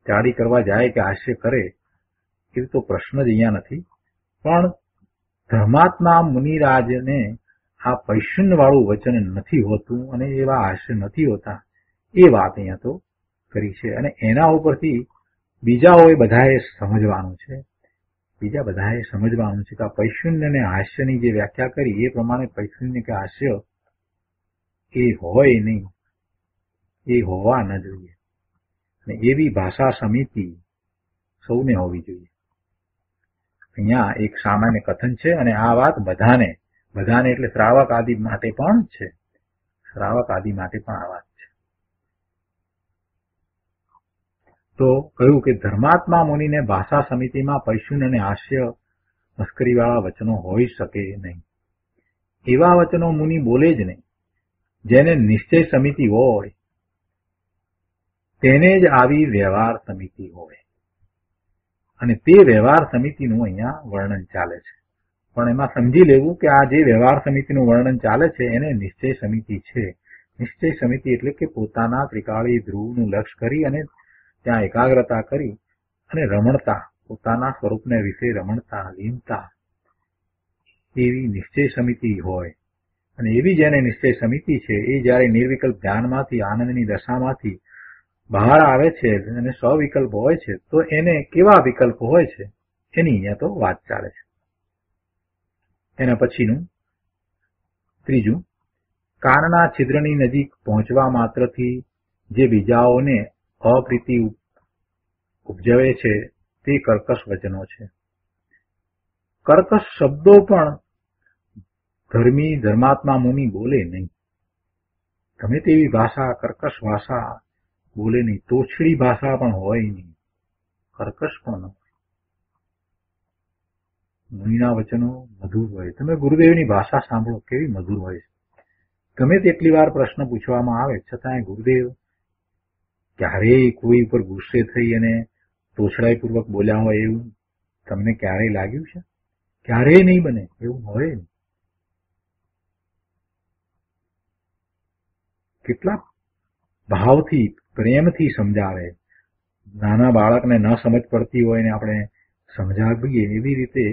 ચાડી કરવા જાય કે હાસ્ય કરે, એ તો પ્રશ્ન જ અહીંયા નથી. પણ ધર્માત્મા મુનિરાજને આ પૈશુન્ય વાળું વચન નથી હોતું અને એવા હાસ્ય નથી હોતા, એ વાત અહીંયા તો કરી છે. અને એના ઉપરથી બીજાઓએ બધાએ સમજવાનું છે. કે આ પૈશુન્ય અને હાસ્યની જે વ્યાખ્યા કરી એ પ્રમાણે પૈશુન્ય કે હાસ્ય એ હોય નહીં, એ હોવા ન જોઈએ. અને એવી ભાષા સમિતિ સૌને હોવી જોઈએ. અહીંયા એક સામાન્ય કથન છે અને આ વાત બધાને એટલે શ્રાવક આદિ માટે પણ છે. શ્રાવક આદિ માટે પણ આ વાત છે. તો કહ્યું કે ધર્માત્મા મુનિને ભાષા સમિતિમાં પૈશુન્ય અને હાસ્ય મશ્કરીવાળા વચનો હોઈ શકે નહીં. એવા વચનો મુનિ બોલે જ નહીં. જેને નિશ્ચય સમિતિ હોય તેને જ આવી વ્યવહાર સમિતિ હોય. અને તે વ્યવહાર સમિતિનું અહીંયા વર્ણન ચાલે છે. પણ એમાં સમજી લેવું કે આ જે વ્યવહાર સમિતિનું વર્ણન ચાલે છે એને નિશ્ચય સમિતિ છે. નિશ્ચય સમિતિ એટલે કે પોતાના ત્રિકાળી ધ્રુવનું લક્ષ્ય કરી અને ત્યાં એકાગ્રતા કરી અને રમણતા, પોતાના સ્વરૂપને વિશે રમણતા, લીનતા, એવી નિશ્ચય સમિતિ હોય. અને એવી જેને નિશ્ચય સમિતિ છે એ જયારે નિર્વિકલ્પ ધ્યાનમાંથી, આનંદની દશામાંથી બહાર આવે છે અને સ્વવિકલ્પ હોય છે તો એને કેવા વિકલ્પ હોય છે એની અહીંયા તો વાત ચાલે છે. એના પછીનું ત્રીજું, કાનના છિદ્રની નજીક પહોંચવા માત્રથી જે બીજાઓને અપ્રીતિ ઉપજવે છે તે કર્કશ વચનો છે. કર્કશ શબ્દો પણ ધર્માત્મા મુનિ બોલે નહીં. ગમે તેવી ભાષા, કર્કશ ભાષા બોલે નહીં. તોછડી ભાષા પણ હોય નહીં, કર્કશ પણ ન હોય. મુનિના વચનો મધુર હોય. તમે ગુરુદેવની ભાષા સાંભળો, કેવી મધુર હોય છે. ગમે તેટલી વાર પ્રશ્ન પૂછવામાં આવે છતાંય ગુરુદેવ ક્યારેય કોઈ ઉપર ગુસ્સે થઈ અને તોછડાઈપૂર્વક બોલ્યા હોય એવું તમને ક્યારેય લાગ્યું છે? ક્યારેય નહીં બને, એવું હોય નહીં. કેટલા ભાવથી, પ્રેમથી સમજાવે. નાના બાળકને ન સમજ પડતી હોય ને આપણે સમજાવીએ એવી રીતે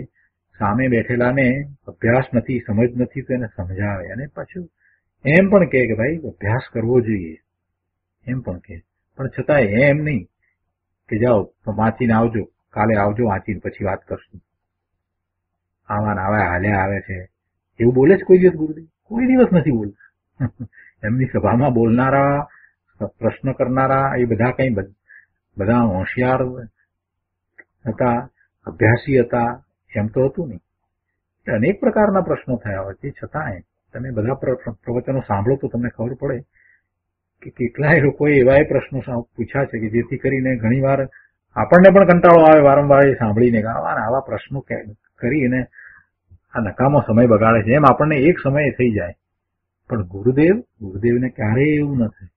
સામે બેઠેલાને અભ્યાસ નથી, સમજ નથી તો એને સમજાવે. અને પાછું એમ પણ કહે કે ભાઈ અભ્યાસ કરવો જોઈએ, એમ પણ કહે. પણ છતાંય એમ નહીં કે જાઓ વાંચીને આવજો, કાલે આવજો વાંચીને પછી વાત કરશું. આવા હાલ્યા આવે છે એવું બોલે છે કોઈ દિવસ ગુરુદેવ? કોઈ દિવસ નથી બોલતા. એમની સભામાં બોલનારા, પ્રશ્ન કરનારા એ બધા કઈ બધા હોશિયાર હતા, અભ્યાસી હતા એમ તો હતું નહીં. અનેક પ્રકારના પ્રશ્નો થયા હોય તે છતાંય તમે બધા પ્રવચનો સાંભળો તો તમને ખબર પડે કે કેટલાય લોકોએ એવા પ્રશ્નો પૂછ્યા છે કે જેથી કરીને ઘણીવાર આપણને પણ કંટાળો આવે વારંવાર એ સાંભળીને કે આવા પ્રશ્નો કરીને આ નકામો સમય બગાડે છે એમ આપણને એક સમયે થઈ જાય. પણ ગુરુદેવને ક્યારેય એવું ન થાય.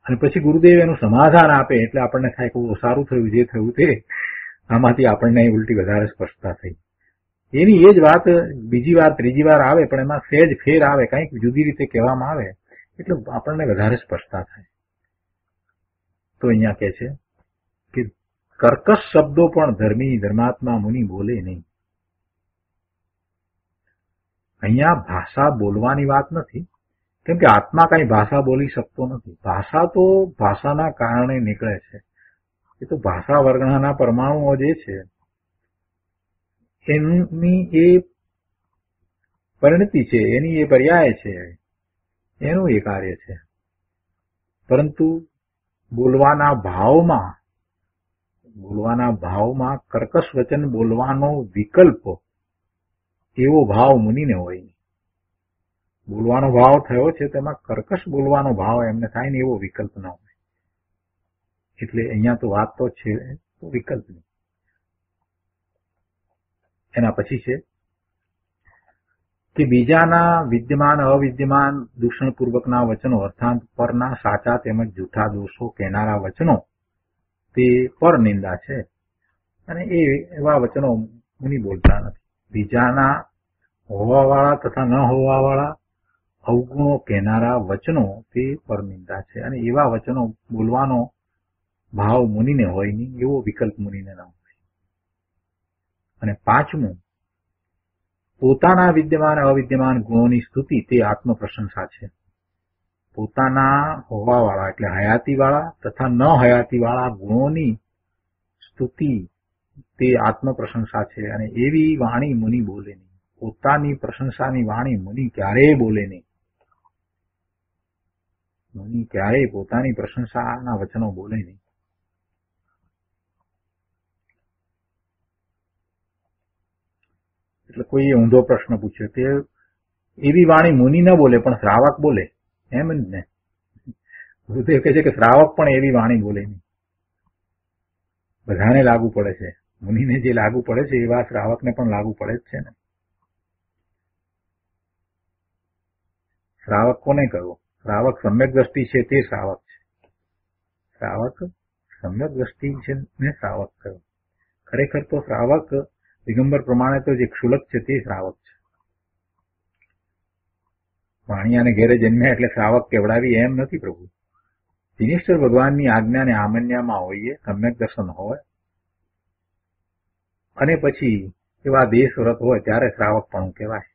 અને પછી ગુરુદેવ એનું સમાધાન આપે એટલે આપણને થાય કે સારું થયું, જે થયું તે આમાંથી આપણને ઉલટી વધારે સ્પષ્ટતા થઈ. એની એ જ વાત બીજી વાર ત્રીજી વાર આવે પણ એમાં સહેજ ફેર આવે, કંઈક જુદી રીતે કહેવામાં આવે એટલે આપણને વધારે સ્પષ્ટતા થાય. તો અહીંયા કહે છે કે કર્કશ શબ્દો પણ ધર્મી ધર્માત્મા મુનિ બોલે નહીં. અહીંયા ભાષા બોલવાની વાત નથી, કેમ કે આત્મા કઈ ભાષા બોલી શકતો નથી. ભાષા તો ભાષાના કારણે નીકળે છે. એ તો ભાષા વર્ગના પરમાણુઓ જે છે એની એ પરિણતિ છે, એની એ પર્યાય છે, એનું એ કાર્ય છે. પરંતુ બોલવાના ભાવમાં કર્કશ વચન બોલવાનો વિકલ્પ એવો ભાવ મુનિને હોય નહીં. બોલવાનો ભાવ થયો છે તેમાં કર્કશ બોલવાનો ભાવ એમને થાય ને એવો વિકલ્પ ન હોય. એટલે અહીંયા તો વાત તો છે વિકલ્પની. એના પછી છે કે બીજાના વિદ્યમાન અવિદ્યમાન દૂષણપૂર્વકના વચનો અર્થાત પરના સાચા તેમજ જૂઠા દોષો કહેનારા વચનો તે પર નિંદા છે અને એવા વચનો મુનિ બોલતા નથી. બીજાના હોવાવાળા તથા ન હોવાવાળા અવગુણો કહેનારા વચનો તે પર નિંદા છે અને એવા વચનો બોલવાનો ભાવ મુનિને હોય નહીં, એવો વિકલ્પ મુનિને ન હોય. અને પાંચમું, પોતાના વિદ્યમાન અવિદ્યમાન ગુણોની સ્તુતિ તે આત્મપ્રશંસા છે. પોતાના હોવાવાળા એટલે હયાતીવાળા તથા ન હયાતીવાળા ગુણોની સ્તુતિ તે આત્મપ્રશંસા છે અને એવી વાણી મુનિ બોલે નહીં. પોતાની પ્રશંસાની વાણી મુનિ ક્યારેય બોલે નહીં. મુનિ ક્યારેય પોતાની પ્રશંસાના વચનો બોલે નહીં. એટલે કોઈએ ઊંધો પ્રશ્ન પૂછ્યો કે એવી વાણી મુનિ ન બોલે પણ શ્રાવક બોલે, એમ જ ને? ગુરુદેવ કહે છે કે શ્રાવક પણ એવી વાણી બોલે નહીં. બધાને લાગુ પડે છે. મુનિને જે લાગુ પડે છે એવા શ્રાવકને પણ લાગુ પડે જ છે ને. શ્રાવક કોને કહ્યું? શ્રાવક સમ્યક દ્રષ્ટિ છે તે શ્રાવક છે. શ્રાવક સમ્યક દ્રષ્ટિ છે ને શ્રાવક કહ્યું. ખરેખર તો શ્રાવક દિગંબર પ્રમાણે તો જે ક્ષુલક છે તે શ્રાવક છે. વાણિયાને ઘેરે જન્મ્યા એટલે શ્રાવક કેવડાવી એમ નથી પ્રભુ. દિનેશ્વર ભગવાનની આજ્ઞાને આમન્યામાં હોઈએ, સમ્યક દર્શન હોય અને પછી એવા દેશ વ્રત હોય ત્યારે શ્રાવક પણ કહેવાય.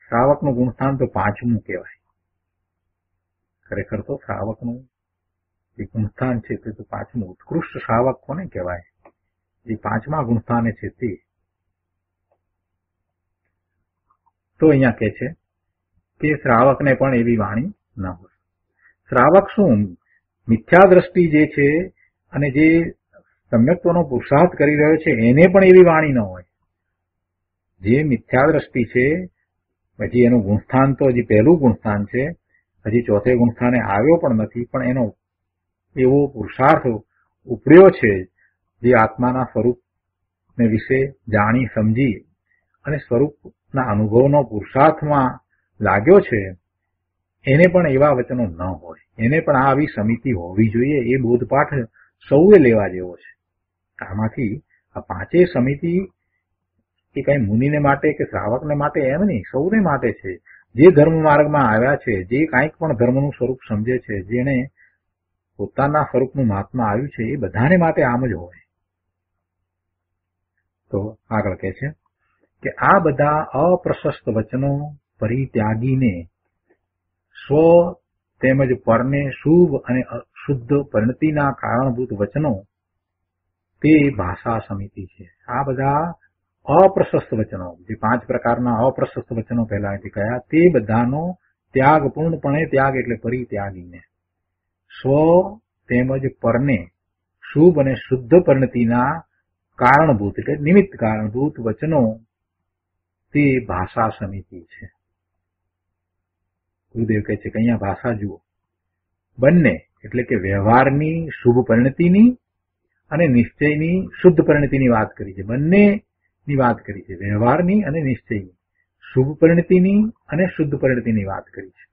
શ્રાવકનું ગુણસ્થાન તો પાંચમું કહેવાય. ખરેખર તો શ્રાવકનું જે ગુણસ્થાન છે તે તો પાંચમું. ઉત્કૃષ્ટ શ્રાવક કોને કહેવાય? જે પાંચમા ગુણસ્થાને છે તે. તો અહીંયા કહે છે કે શ્રાવકને પણ એવી વાણી ન હોય. શ્રાવક શું મિથ્યા દ્રષ્ટિ જે છે અને જે સમ્યક્ત્વનો પુરુષાર્થ કરી રહ્યો છે એને પણ એવી વાણી ન હોય. જે મિથ્યા દ્રષ્ટિ છે પછી એનું ગુણસ્થાન તો હજી પહેલું ગુણસ્થાન છે, હજી ચોથે ગુણસ્થાને આવ્યો પણ નથી, પણ એનો એવો પુરુષાર્થ ઉપડ્યો છે જે આત્માના સ્વરૂપને વિશે જાણી સમજી અને સ્વરૂપના અનુભવનો પુરુષાર્થમાં લાગ્યો છે, એને પણ એવા વચનો ન હોય. એને પણ આવી સમિતિ હોવી જોઈએ. એ બોધપાઠ સૌએ લેવા જેવો છે. આમાંથી આ પાંચેય સમિતિ એ કઈ મુનિને માટે કે શ્રાવકને માટે એમ નહીં, સૌને માટે છે. જે ધર્મ માર્ગમાં આવ્યા છે, જે કાંઈક પણ ધર્મનું સ્વરૂપ સમજે છે, જેને પોતાના સ્વરૂપનું મહાત્મા આવ્યું છે, એ બધાને માટે આમ જ હોય. તો આગળ કહે છે કે આ બધા અપ્રશસ્ત વચનો પરિત્યાગીને સ્વ તેમજ પરને શુભ અને અશુદ્ધ પરિણતિના કારણભૂત વચનો તે ભાષા સમિતિ છે. આ બધા અપ્રશસ્ત વચનો, જે પાંચ પ્રકારના અપ્રશસ્ત વચનો પહેલાથી કયા, તે બધાનો ત્યાગ પૂર્ણપણે ત્યાગ એટલે પરિત્યાગીને સ્વ તેમજ પરને શુભ અને શુદ્ધ પરિણતિના કારણભૂત એટલે નિમિત્ત કારણભૂત વચનો તે ભાષા સમિતિ છે. ગુરુદેવ કહે છે કે અહીંયા ભાષા જુઓ, બંને એટલે કે વ્યવહારની શુભ પરિણતિની અને નિશ્ચયની શુદ્ધ પરિણતિની વાત કરી છે. બંનેની વાત કરી છે, વ્યવહારની અને નિશ્ચયની, શુભ પરિણતિની અને શુદ્ધ પરિણતિની વાત કરી છે.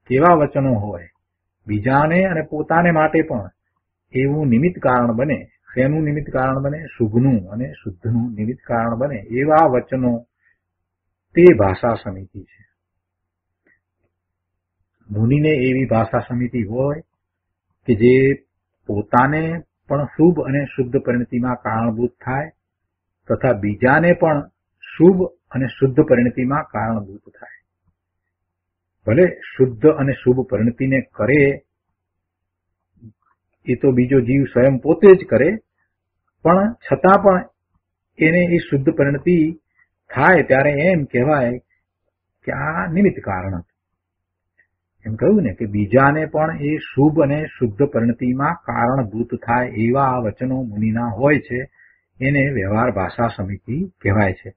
કેવા વચનો હોય, બીજાને અને પોતાને માટે પણ એવું નિમિત્ત કારણ બને. શેનું નિમિત્ત કારણ બને? શુભનું અને શુદ્ધનું નિમિત્ત કારણ બને એવા વચનો તે ભાષા સમિતિ છે. મુનિને એવી ભાષા સમિતિ હોય કે જે પોતાને પણ શુભ અને શુદ્ધ પરિણતિમાં કારણભૂત થાય તથા બીજાને પણ શુભ અને શુદ્ધ પરિણતિમાં કારણભૂત થાય. ભલે શુદ્ધ અને શુભ પરિણતિને કરે એ તો બીજો જીવ સ્વયં પોતે જ કરે, પણ છતાં પણ એને એ શુદ્ધ પરિણતિ થાય ત્યારે એમ કહેવાય કે આ નિમિત્ત કારણ હતું. એમ કહ્યું ને કે બીજાને પણ એ શુભ અને શુદ્ધ પરિણતિમાં કારણભૂત થાય એવા વચનો મુનિના હોય છે, એને વ્યવહાર ભાષા સમિતિ કહેવાય છે.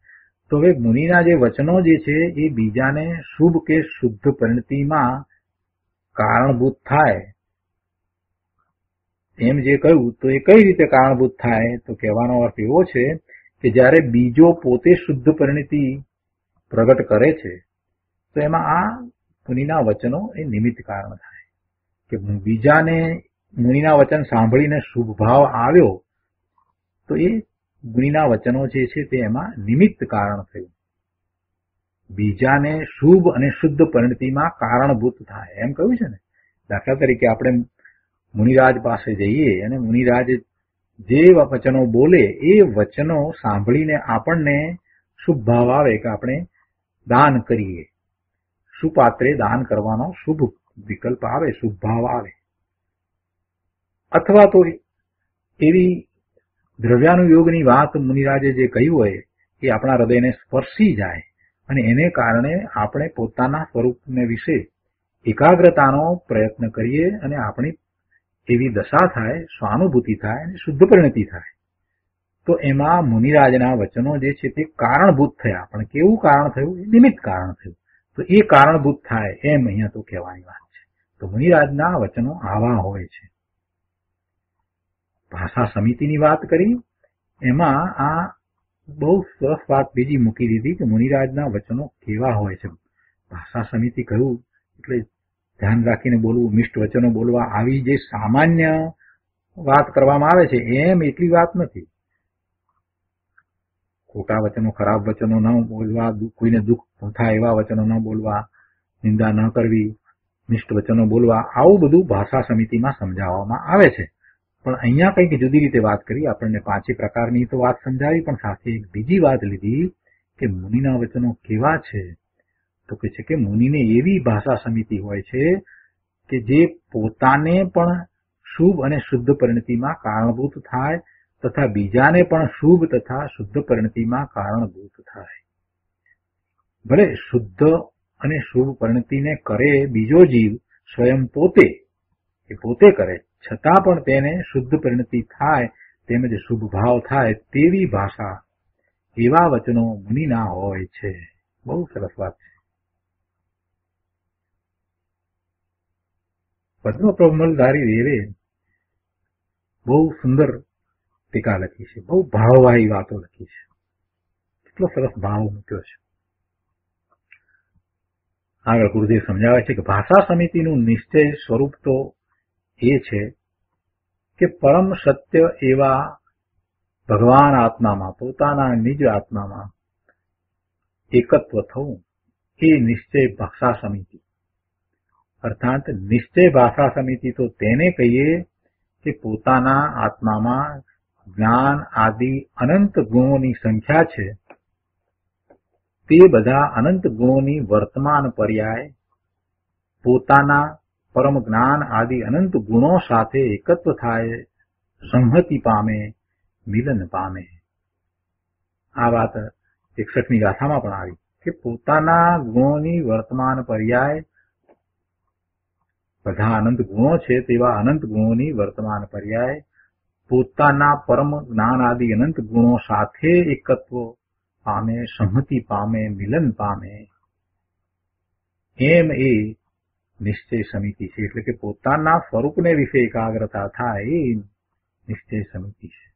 તો હવે મુનિના જે વચનો જે છે એ બીજાને શુભ કે શુદ્ધ પરિણતિમાં કારણભૂત થાય એમ જે કહ્યું, તો એ કઈ રીતે કારણભૂત થાય? તો કહેવાનો અર્થ એવો છે કે જ્યારે બીજો પોતે શુદ્ધ પરિણતિ પ્રગટ કરે છે તો એમાં આ મુનિના વચનો એ નિમિત્ત કારણ થાય કે બીજાને મુનિના વચન સાંભળીને શુભ ભાવ આવ્યો તો એ મુનિના વચનો જે છે તે એમાં નિમિત્ત કારણ થયું. બીજાને શુભ અને શુદ્ધ પરિણતિમાં કારણભૂત થાય એમ કહ્યું છે ને. દાખલા તરીકે આપણે મુનિરાજ પાસે જઈએ અને મુનિરાજ જે વચનો બોલે એ વચનો સાંભળીને આપણને શુભ ભાવ આવે કે આપણે દાન કરીએ, સુપાત્રે દાન કરવાનો શુભ વિકલ્પ આવે, શુભ ભાવ આવે. અથવા તો એવી દ્રવ્યાનુયોગની વાત મુનિરાજે જે કહી હોય એ આપણા હૃદયને સ્પર્શી જાય અને એને કારણે આપણે પોતાના સ્વરૂપને વિશે એકાગ્રતાનો પ્રયત્ન કરીએ અને આપણી એવી દશા થાય, સ્વાનુભૂતિ થાય અને શુદ્ધ પરિણતિ થાય. તો એમાં મુનિરાજના વચનો જે છે તે કારણભૂત થયા. પણ કેવું કારણ થયું? એ નિમિત્ત કારણ થયું. તો એ કારણભૂત થાય એમ અહીંયા તો કહેવાની વાત છે. તો મુનિરાજના વચનો આવા હોય છે. ભાષા સમિતિની વાત કરી, એમાં આ બહુ સરસ વાત બીજી મૂકી દીધી કે મુનિરાજના વચનો કેવા હોય છે. ભાષા સમિતિ કહ્યું એટલે ધ્યાન રાખીને બોલવું, મિષ્ટ વચનો બોલવા, આવી જે સામાન્ય વાત કરવામાં આવે છે એમ એટલી વાત નથી. ખોટા વચનો, ખરાબ વચનો ન બોલવા, કોઈને દુઃખ થાય એવા વચનો ન બોલવા, નિંદા ન કરવી, મિષ્ટ વચનો બોલવા, આવું બધું ભાષા સમિતિમાં સમજાવવામાં આવે છે. પણ અહીંયા કંઈક જુદી રીતે વાત કરી. આપણને 5 પ્રકારની તો વાત સમજાવી, પણ સાથે એક બીજી વાત લીધી કે મુનિના વચનો કેવા છે. તો કહે છે કે મુનિને એવી ભાષા સમિતિ હોય છે કે જે પોતાને પણ શુભ અને શુદ્ધ પરિણતિમાં કારણભૂત થાય તથા બીજાને પણ શુભ તથા શુદ્ધ પરિણતિમાં કારણભૂત થાય. ભલે શુદ્ધ અને શુભ પરિણતિને કરે બીજો જીવ સ્વયં પોતે કરે, છતાં પણ તેને શુદ્ધ પરિણતિ થાય તેમજ શુભ ભાવ થાય તેવી ભાષા, એવા વચનો મુનિના હોય છે. બહુ સરસ વાત છે. પદ્મપ્રમલધારી દેવે બહુ સુંદર ટીકા લખી છે, બહુ ભાવવાળી વાતો લખી છે. કેટલો સરસ ભાવ મૂક્યો છે. આગળ ગુરુદેવ સમજાવે છે કે ભાષા સમિતિનું નિશ્ચય સ્વરૂપ તો એ છે કે પરમ સત્ય એવા ભગવાન આત્મામાં, પોતાના નિજ આત્મામાં એકત્વ થવું, એ નિશ્ચય ભાષા સમિતિ. અર્થાત નિશ્ચય ભાષા સમિતિ તો તેને કહીએ કે પોતાના આત્મામાં જ્ઞાન આદિ અનંત ગુણોની સંખ્યા છે. તે બધા અનંત ગુણોની વર્તમાન પર્યાય પોતાના પરમ જ્ઞાન આદિ અનંત ગુણો સાથે એકત્વ થાય, સંહતિ પામે, મિલન પામે. આ વાત 61મી ગાથામાં પણ આવી કે પોતાના ગુણોની વર્તમાન પર્યાય, બધા અનંત ગુણો છે તેવા અનંત ગુણોની વર્તમાન પર્યાય પોતાના પરમ જ્ઞાન આદિ અનંત ગુણો સાથે એકત્વ પામે, સંહતિ પામે, મિલન પામે, એમ એ નિશ્ચય સમિતિ છે. એટલે કે પોતાના સ્વરૂપને વિશે એકાગ્રતા થાય એ નિશ્ચય સમિતિ છે.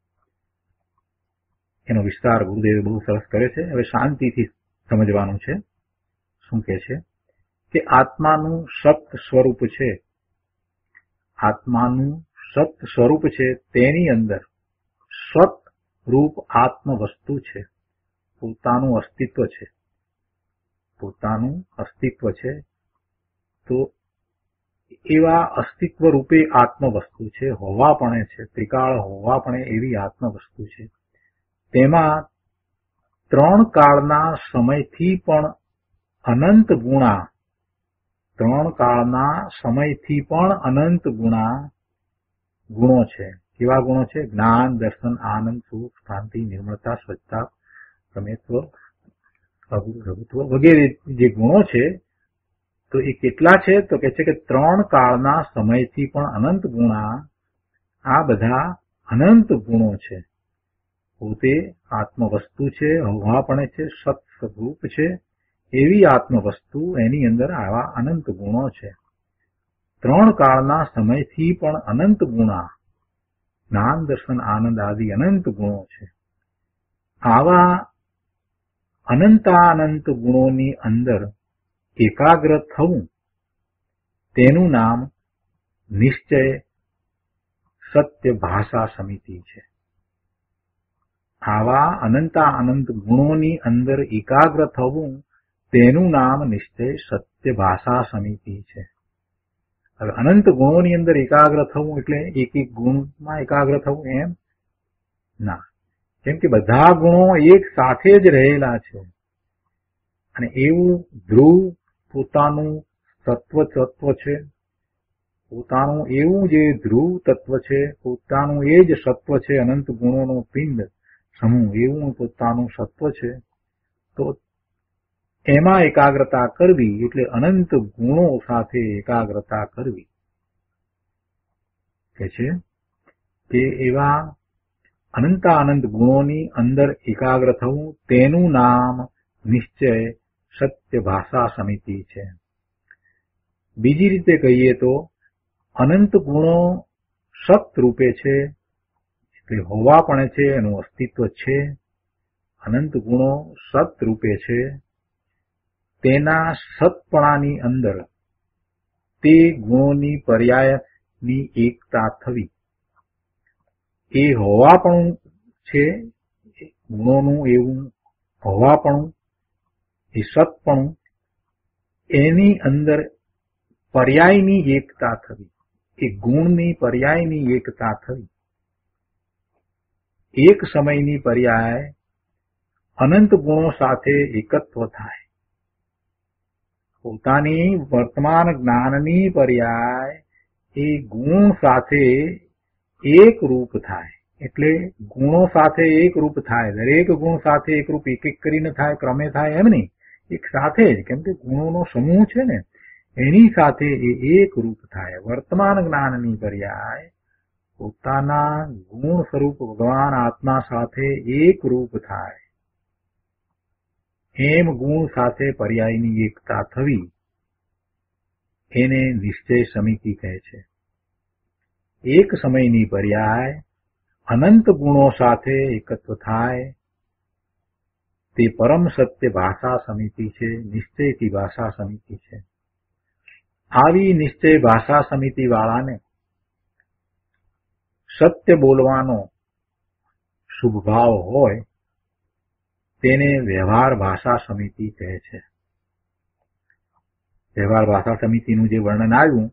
એનો વિસ્તાર ગુરુદેવે બહુ સરસ કરે છે. હવે શાંતિથી સમજવાનું છે. શું કે છે કે આત્માનું સત સ્વરૂપ છે, આત્માનું સત સ્વરૂપ છે, તેની અંદર સત રૂપ આત્મ વસ્તુ છે, પોતાનું અસ્તિત્વ છે, પોતાનું અસ્તિત્વ છે. તો એવા અસ્તિત્વ રૂપે આત્મ વસ્તુ છે, હોવાપણે છે, ત્રિકાળ હોવાપણે એવી આત્મ વસ્તુ છે. તેમાં 3 કાળના સમયથી પણ અનંત ગુણા, 3 કાળના સમયથી પણ અનંત ગુણો છે. કેવા ગુણો છે? જ્ઞાન, દર્શન, આનંદ, સુખ, શાંતિ, નિર્મળતા, સ્વચ્છતા, પ્રમેત્વ, પ્રભુત્વ વગેરે જે ગુણો છે, તો એ કેટલા છે? તો કે છે કે 3 કાળના સમયથી પણ અનંત ગુણા, આ બધા અનંત ગુણો છે. પોતે આત્મવસ્તુ છે, હોવાપણે છે, સત સ્વરૂપ છે, એવી આત્મવસ્તુ, એની અંદર આવા અનંત ગુણો છે. 3 કાળના સમયથી પણ અનંત ગુણા, જ્ઞાન, દર્શન, આનંદ આદિ અનંત ગુણો છે. આવા અનંતાનંત ગુણોની અંદર એકાગ્ર થવું, તેનું નામ નિશ્ચય સત્ય ભાષા સમિતિ છે. આવા અનંતાનંત ગુણોની અંદર એકાગ્ર થવું, તેનું નામ નિશ્ચય સત્ય ભાષા સમિતિ છે. હવે અનંત ગુણોની અંદર એકાગ્ર થવું એટલે એક એક ગુણમાં એકાગ્ર થવું એમ ના, કેમ કે બધા ગુણો એક સાથે જ રહેલા છે. અને એવું ધ્રુવ પોતાનું તત્વ છે, પોતાનું એવું જે ધ્રુવ તત્વ છે, પોતાનું એ જ સત્વ છે, અનંત ગુણોનો પિંડ સમૂહ, એવું પોતાનું સત્વ છે. તો એમાં એકાગ્રતા કરવી એટલે અનંત ગુણો સાથે એકાગ્રતા કરવી. કે છે કે એવા અનંતાનંત ગુણોની અંદર એકાગ્ર થવું, તેનું નામ નિશ્ચય સત્ય ભાષા સમિતિ છે. બીજી રીતે કહીએ તો અનંત ગુણો સત રૂપે છે, એટલે હોવાપણે છે, એનું અસ્તિત્વ છે. અનંત ગુણો સત રૂપે છે, તેના સતપણાની અંદર તે ગુણોની પર્યાયની એકતા થવી. એ હોવાપણું છે, ગુણોનું એવું હોવાપણું, એ સતપણું, એની અંદર પર્યાયની એકતા થવી, એ ગુણની પર્યાયની એકતા થવી. એક સમયની પર્યાય અનંત ગુણો સાથે એકત્વ થાય, પોતાની વર્તમાન જ્ઞાનની પર્યાય એ ગુણ સાથે એક રૂપ થાય. એટલે ગુણો સાથે એક રૂપ થાય, દરેક ગુણ સાથે એક રૂપ, એક એક કરીને થાય, ક્રમે થાય એમ નહીં, એક સાથે જ, કેમ કે ગુણોનો સમૂહ છે ને, એની સાથે એ એક રૂપ થાય. વર્તમાન જ્ઞાનની પર્યાય પોતાના ગુણ સ્વરૂપ ભગવાન આત્મા સાથે એક રૂપ થાય, એમ ગુણ સાથે પર્યાયની એકતા થવી, એને નિશ્ચય સમિતિ કહે છે. એક સમયની પર્યાય અનંત ગુણો સાથે એકત્વ થાય, તે પરમ સત્ય ભાષા સમિતિ છે, નિશ્ચયથી ભાષા સમિતિ છે. આવી નિશ્ચય ભાષા સમિતિ વાળાને સત્ય બોલવાનો શુભ ભાવ હોય, તેને વ્યવહાર ભાષા સમિતિ કહે છે. વ્યવહાર ભાષા સમિતિનું જે વર્ણન આવ્યું,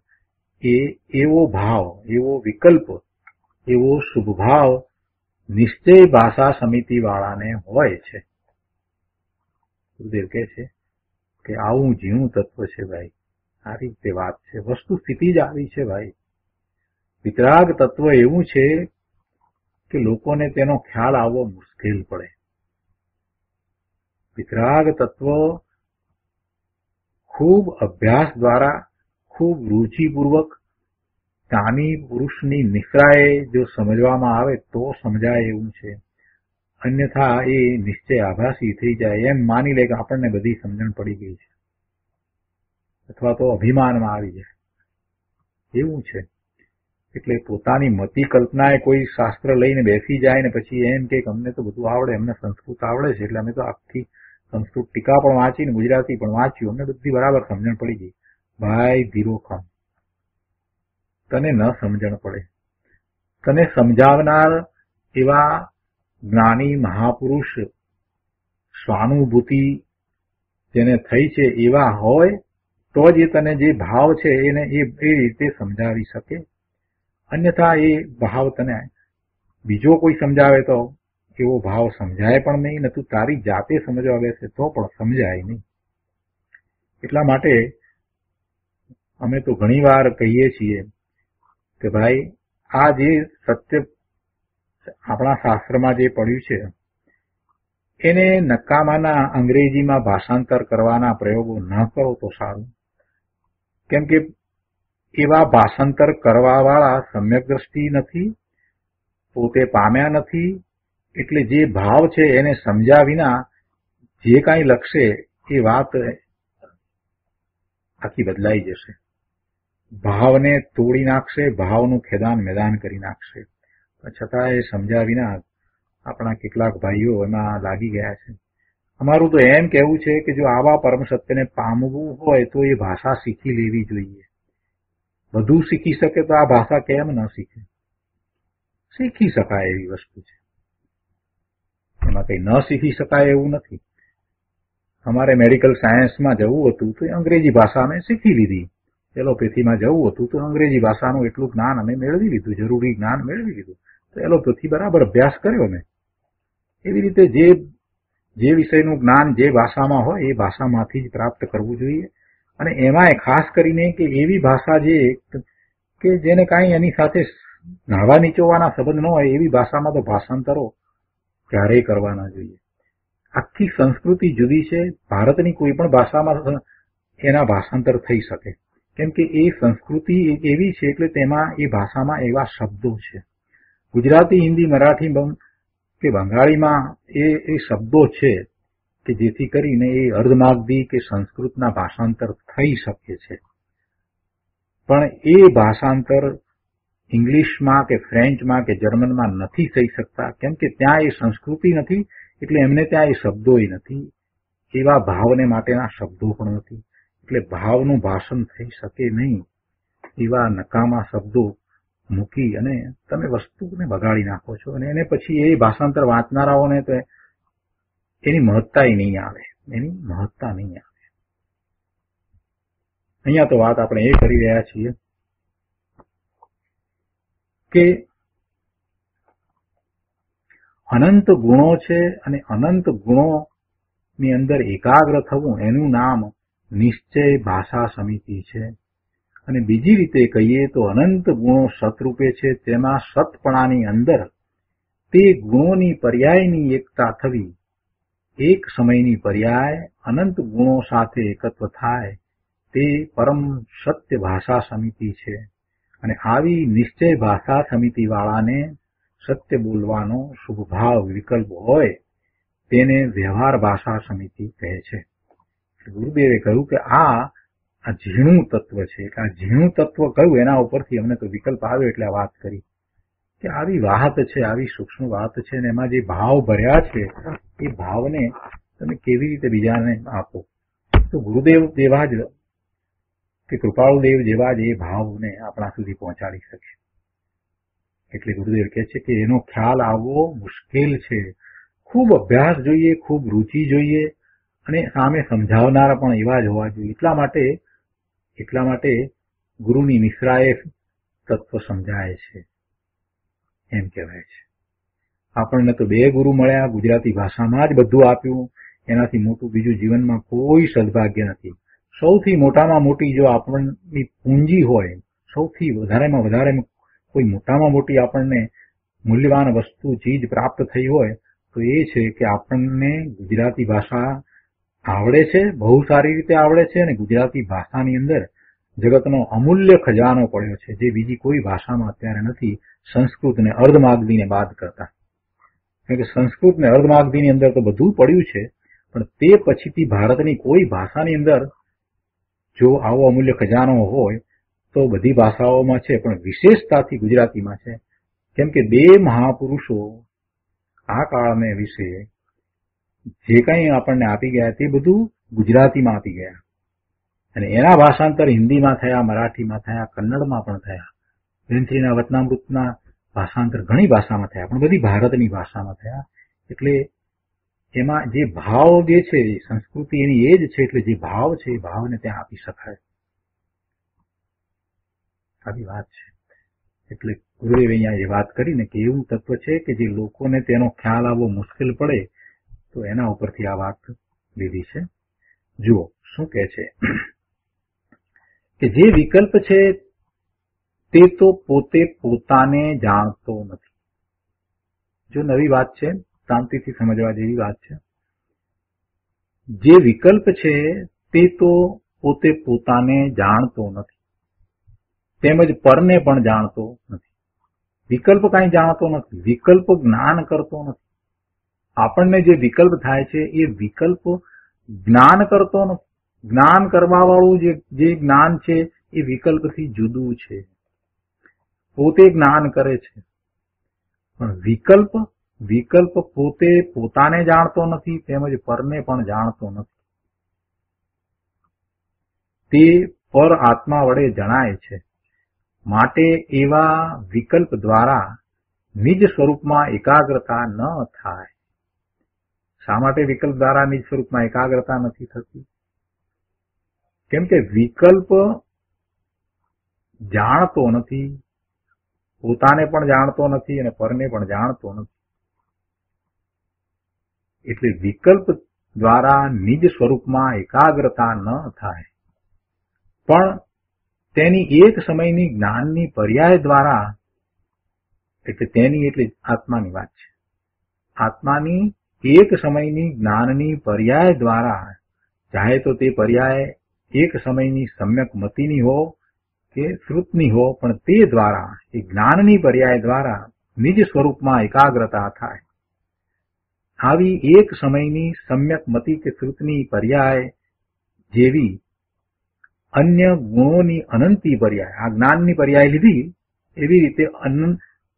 એ એવો ભાવ, એવો વિકલ્પ, એવો શુભ ભાવ નિશ્ચય ભાષા સમિતિ વાળાને હોય છે. ગુરુદેવ કહે છે કે આવું ઝીણું તત્વ છે ભાઈ, આ રીતે વાત છે, વસ્તુ સ્થિતિ જ આવી છે ભાઈ. વિતરાગ તત્વ એવું છે કે લોકોને તેનો ખ્યાલ આવવો મુશ્કેલ પડે. વિતરાગ તત્વ ખૂબ અભ્યાસ દ્વારા, ખૂબ રુચિપૂર્વક જ્ઞાની પુરુષની નિશ્રાએ જો સમજવામાં આવે તો સમજાય એવું છે. અન્યથા એ નિશ્ચય આભાસી થઈ જાય, એમ માની લે કે આપણને બધી સમજણ પડી ગઈ છે, અથવા તો અભિમાનમાં આવી જાય એવું છે. એટલે પોતાની મતિ કલ્પનાએ કોઈ શાસ્ત્ર લઈને બેસી જાય ને પછી એમ કે અમને તો બધું આવડે, અમને સંસ્કૃત આવડે છે એટલે અમે તો આખી સંસ્કૃત ટીકા પણ વાંચી ને ગુજરાતી પણ વાંચ્યું, અમને બધી બરાબર સમજણ પડી ગઈ. ભાઈ ધીરો ખમ, તને ન સમજણ પડે. તને સમજાવનાર એવા જ્ઞાની મહાપુરુષ, સ્વાનુભૂતિ જેને થઈ છે એવા હોય તો જ એ તને જે ભાવ છે એને એ રીતે સમજાવી શકે. અન્યથા એ ભાવ તને બીજો કોઈ સમજાવે તો એવો ભાવ સમજાય પણ નહીં, ને તું તારી જાતે સમજવા બેસે તો પણ સમજાય નહીં. એટલા માટે અમે તો ઘણી વાર કહીએ છીએ કે ભાઈ આ જે સત્ય આપણા શાસ્ત્રમાં જે પડ્યું છે એને નકામાના અંગ્રેજીમાં ભાષાંતર કરવાના પ્રયોગો ન કરો તો સારું. કેમ કે એવા ભાષાંતર કરવાવાળા સમ્યક દ્રષ્ટિ નથી, પોતે પામ્યા નથી. એટલે જે ભાવ છે એને સમજ્યા વિના જે કાંઈ લખશે એ વાત આખી બદલાઈ જશે. ભાવને તોડી નાખશે, ભાવનું ખેદાન મેદાન કરી નાખશે. છતાં એ સમજ્યા વિના આપણા કેટલાક ભાઈઓ એમાં લાગી ગયા છે. અમારું તો એમ કહેવું છે કે જો આવા પરમ સત્યને પામવું હોય તો એ ભાષા શીખી લેવી જોઈએ. બધું શીખી શકે તો આ ભાષા કેમ ન શીખે? શીખી શકાય એવી વસ્તુ છે, એમાં કંઈ ન શીખી શકાય એવું નથી. અમારે મેડિકલ સાયન્સમાં જવું હતું તો અંગ્રેજી ભાષા અમે શીખી લીધી, એલોપેથીમાં જવું હતું તો અંગ્રેજી ભાષાનું એટલું જ્ઞાન અમે મેળવી લીધું, જરૂરી જ્ઞાન મેળવી લીધું, તો એલોપેથી બરાબર અભ્યાસ કર્યો મેં. એવી રીતે જે વિષયનું જ્ઞાન જે ભાષામાં હોય એ ભાષામાંથી જ પ્રાપ્ત કરવું જોઈએ. અને એમાંય ખાસ કરીને કે એવી ભાષા કે જેને કાંઈ એની સાથે નાવા નીચોવાના સંબંધ ન હોય એવી ભાષામાં તો ભાષાંતરો ક્યારેય કરવા ના જોઈએ. આખી સંસ્કૃતિ જુદી છે, ભારતની કોઈ પણ ભાષામાં એના ભાષાંતર થઈ શકે, કેમ કે એ સંસ્કૃતિ એવી છે એટલે તેમાં એ ભાષામાં એવા શબ્દો છે. ગુજરાતી, હિન્દી, મરાઠી કે બંગાળીમાં એ શબ્દો છે કે જેથી કરીને એ અર્ધમાગધી કે સંસ્કૃતના ભાષાંતર થઈ શકે છે. પણ એ ભાષાંતર ઇંગ્લિશમાં કે ફ્રેન્ચમાં કે જર્મનમાં નથી થઈ શકતા, કેમ કે ત્યાં એ સંસ્કૃતિ નથી, એટલે એમને ત્યાં એ શબ્દોય નથી, એવા ભાવને માટેના શબ્દો પણ નથી. એટલે ભાવનું ભાષણ થઈ શકે નહીં. એવા નકામા શબ્દો મૂકી અને તમે વસ્તુને બગાડી નાખો છો, અને એને પછી એ ભાષાંતર વાંચનારાઓને તો એની મહત્તા નહીં આવે, એની મહત્તા નહીં આવે. અહીંયા તો વાત આપણે એ કરી રહ્યા છીએ કે અનંત ગુણો છે અને અનંત ગુણોની અંદર એકાગ્ર થવું એનું નામ નિશ્ચય ભાષા સમિતિ છે. અને બીજી રીતે કહીએ તો અનંત ગુણો સતરૂપે છે, તેમાં સતપણાની અંદર તે ગુણોની પર્યાયની એકતા થવી, એક સમયની પર્યાય અનંત ગુણો સાથે એકત્વ થાય તે પરમ સત્ય ભાષા સમિતિ છે. અને આવી નિશ્ચય ભાષા સમિતિ વાળાને સત્ય બોલવાનો શુભ ભાવ વિકલ્પ હોય તેને વ્યવહાર ભાષા સમિતિ કહે છે. ગુરુદેવે કહ્યું કે આ ઝીણું તત્વ છે. આ ઝીણું તત્વ કહ્યું એના ઉપરથી અમને તો વિકલ્પ આવ્યો એટલે વાત કરી કે આવી વાત છે, આવી સૂક્ષ્મ વાત છે, ને એમાં જે ભાવ ભર્યા છે એ ભાવને તમે કેવી રીતે બીજાને આપો? તો ગુરુદેવ જેવા જ કે કૃપાળુદેવ જેવા જ એ ભાવને આપણા સુધી પહોંચાડી શકે. એટલે ગુરુદેવ કહે છે કે એનો ખ્યાલ આવવો મુશ્કેલ છે. ખૂબ અભ્યાસ જોઈએ, ખૂબ રુચિ જોઈએ, અને સામે સમજાવનારા પણ એવા જ હોવા જોઈએ. એટલા માટે ગુરુની નિશ્રાએ તત્વ સમજાય છે એમ કહેવાય છે. આપણને તો 2 ગુરુ મળ્યા, ગુજરાતી ભાષામાં જ બધું આપ્યું, એનાથી મોટું બીજું જીવનમાં કોઈ સદભાગ્ય નથી. સૌથી મોટામાં મોટી જો આપણની પૂંજી હોય, સૌથી વધારેમાં વધારે કોઈ મોટામાં મોટી આપણને મૂલ્યવાન વસ્તુ ચીજ પ્રાપ્ત થઈ હોય તો એ છે કે આપણને ગુજરાતી ભાષા આવડે છે, બહુ સારી રીતે આવડે છે, અને ગુજરાતી ભાષાની અંદર જગતનો અમૂલ્ય ખજાનો પડ્યો છે, જે બીજી કોઈ ભાષામાં અત્યારે નથી, સંસ્કૃત અને અર્ધમાગધીને બાદ કરતા. કારણ કે સંસ્કૃત ને અર્ધમાગધીની અંદર તો બધું પડ્યું છે, પણ તે પછીથી ભારતની કોઈ ભાષાની અંદર જો આવો અમૂલ્ય ખજાનો હોય તો બધી ભાષાઓમાં છે, પણ વિશેષતાથી ગુજરાતીમાં છે. કેમ કે બે મહાપુરુષો આ કાળને વિશે જે કંઈ આપણને આપી ગયા તે બધું ગુજરાતીમાં આપી ગયા, અને એના ભાષાંતર હિન્દીમાં થયા, મરાઠીમાં થયા, કન્નડમાં પણ થયા. બેનશ્રીના વચનામૃતના ભાષાંતર ઘણી ભાષામાં થયા, પણ બધી ભારતની ભાષામાં થયા. એટલે એમાં જે ભાવ જે છે, સંસ્કૃતિ એની એ જ છે, એટલે જે ભાવ છે એ ભાવને ત્યાં આપી શકાય. આવી વાત છે. એટલે ગુરુદેવે અહીંયા એ વાત કરીને કે એવું તત્વ છે કે જે લોકોને તેનો ખ્યાલ આવવો મુશ્કેલ પડે, તો એના ઉપરથી આ વાત લીધી છે. જુઓ શું કહે છે કે જે વિકલ્પ છે તે તો પોતે પોતાને જાણતો નથી. જો નવી વાત છે, શાંતિથી સમજવા જેવી વાત છે. જે વિકલ્પ છે તે તો પોતે પોતાને જાણતો નથી, તેમજ પરને પણ જાણતો નથી. વિકલ્પ કાંઈ જાણતો નથી, વિકલ્પ જ્ઞાન કરતો નથી. આપણને જે વિકલ્પ થાય છે એ વિકલ્પ જ્ઞાન કરતો નથી. જ્ઞાન કરવા વાળું જે જ્ઞાન છે એ વિકલ્પથી જુદું છે. પોતે જ્ઞાન કરે છે, પણ વિકલ્પ પોતે પોતાને જાણતો નથી, તેમજ પરને પણ જાણતો નથી. તે પર આત્મા વડે જણાય છે. માટે એવા વિકલ્પ દ્વારા નિજ સ્વરૂપમાં એકાગ્રતા ન થાય. શા માટે વિકલ્પ દ્વારા નિજ સ્વરૂપમાં એકાગ્રતા નથી થતી? કેમ કે વિકલ્પ જાણતો નથી, પોતાને પણ જાણતો નથી અને પરને પણ જાણતો નથી. એટલે વિકલ્પ દ્વારા નિજ સ્વરૂપમાં એકાગ્રતા ન થાય, પણ તેની એક સમયની જ્ઞાનની પર્યાય દ્વારા, એટલે તેની એટલે આત્માની વાત છે, આત્માની એક સમયની જ્ઞાનની પર્યાય દ્વારા, ચાહે તો તે પર્યાય એક સમયની સમ્યક મતિની હો કે શ્રુતની હો, પણ તે દ્વારા, એ જ્ઞાનની પર્યાય દ્વારા નિજ સ્વરૂપમાં એકાગ્રતા થાય. આવી એક સમયની સમ્યક મતિ કે શ્રુતની પર્યાય જેવી અન્ય ગુણોની અનંતી પર્યાય, આ જ્ઞાનની પર્યાય લીધી, એવી રીતે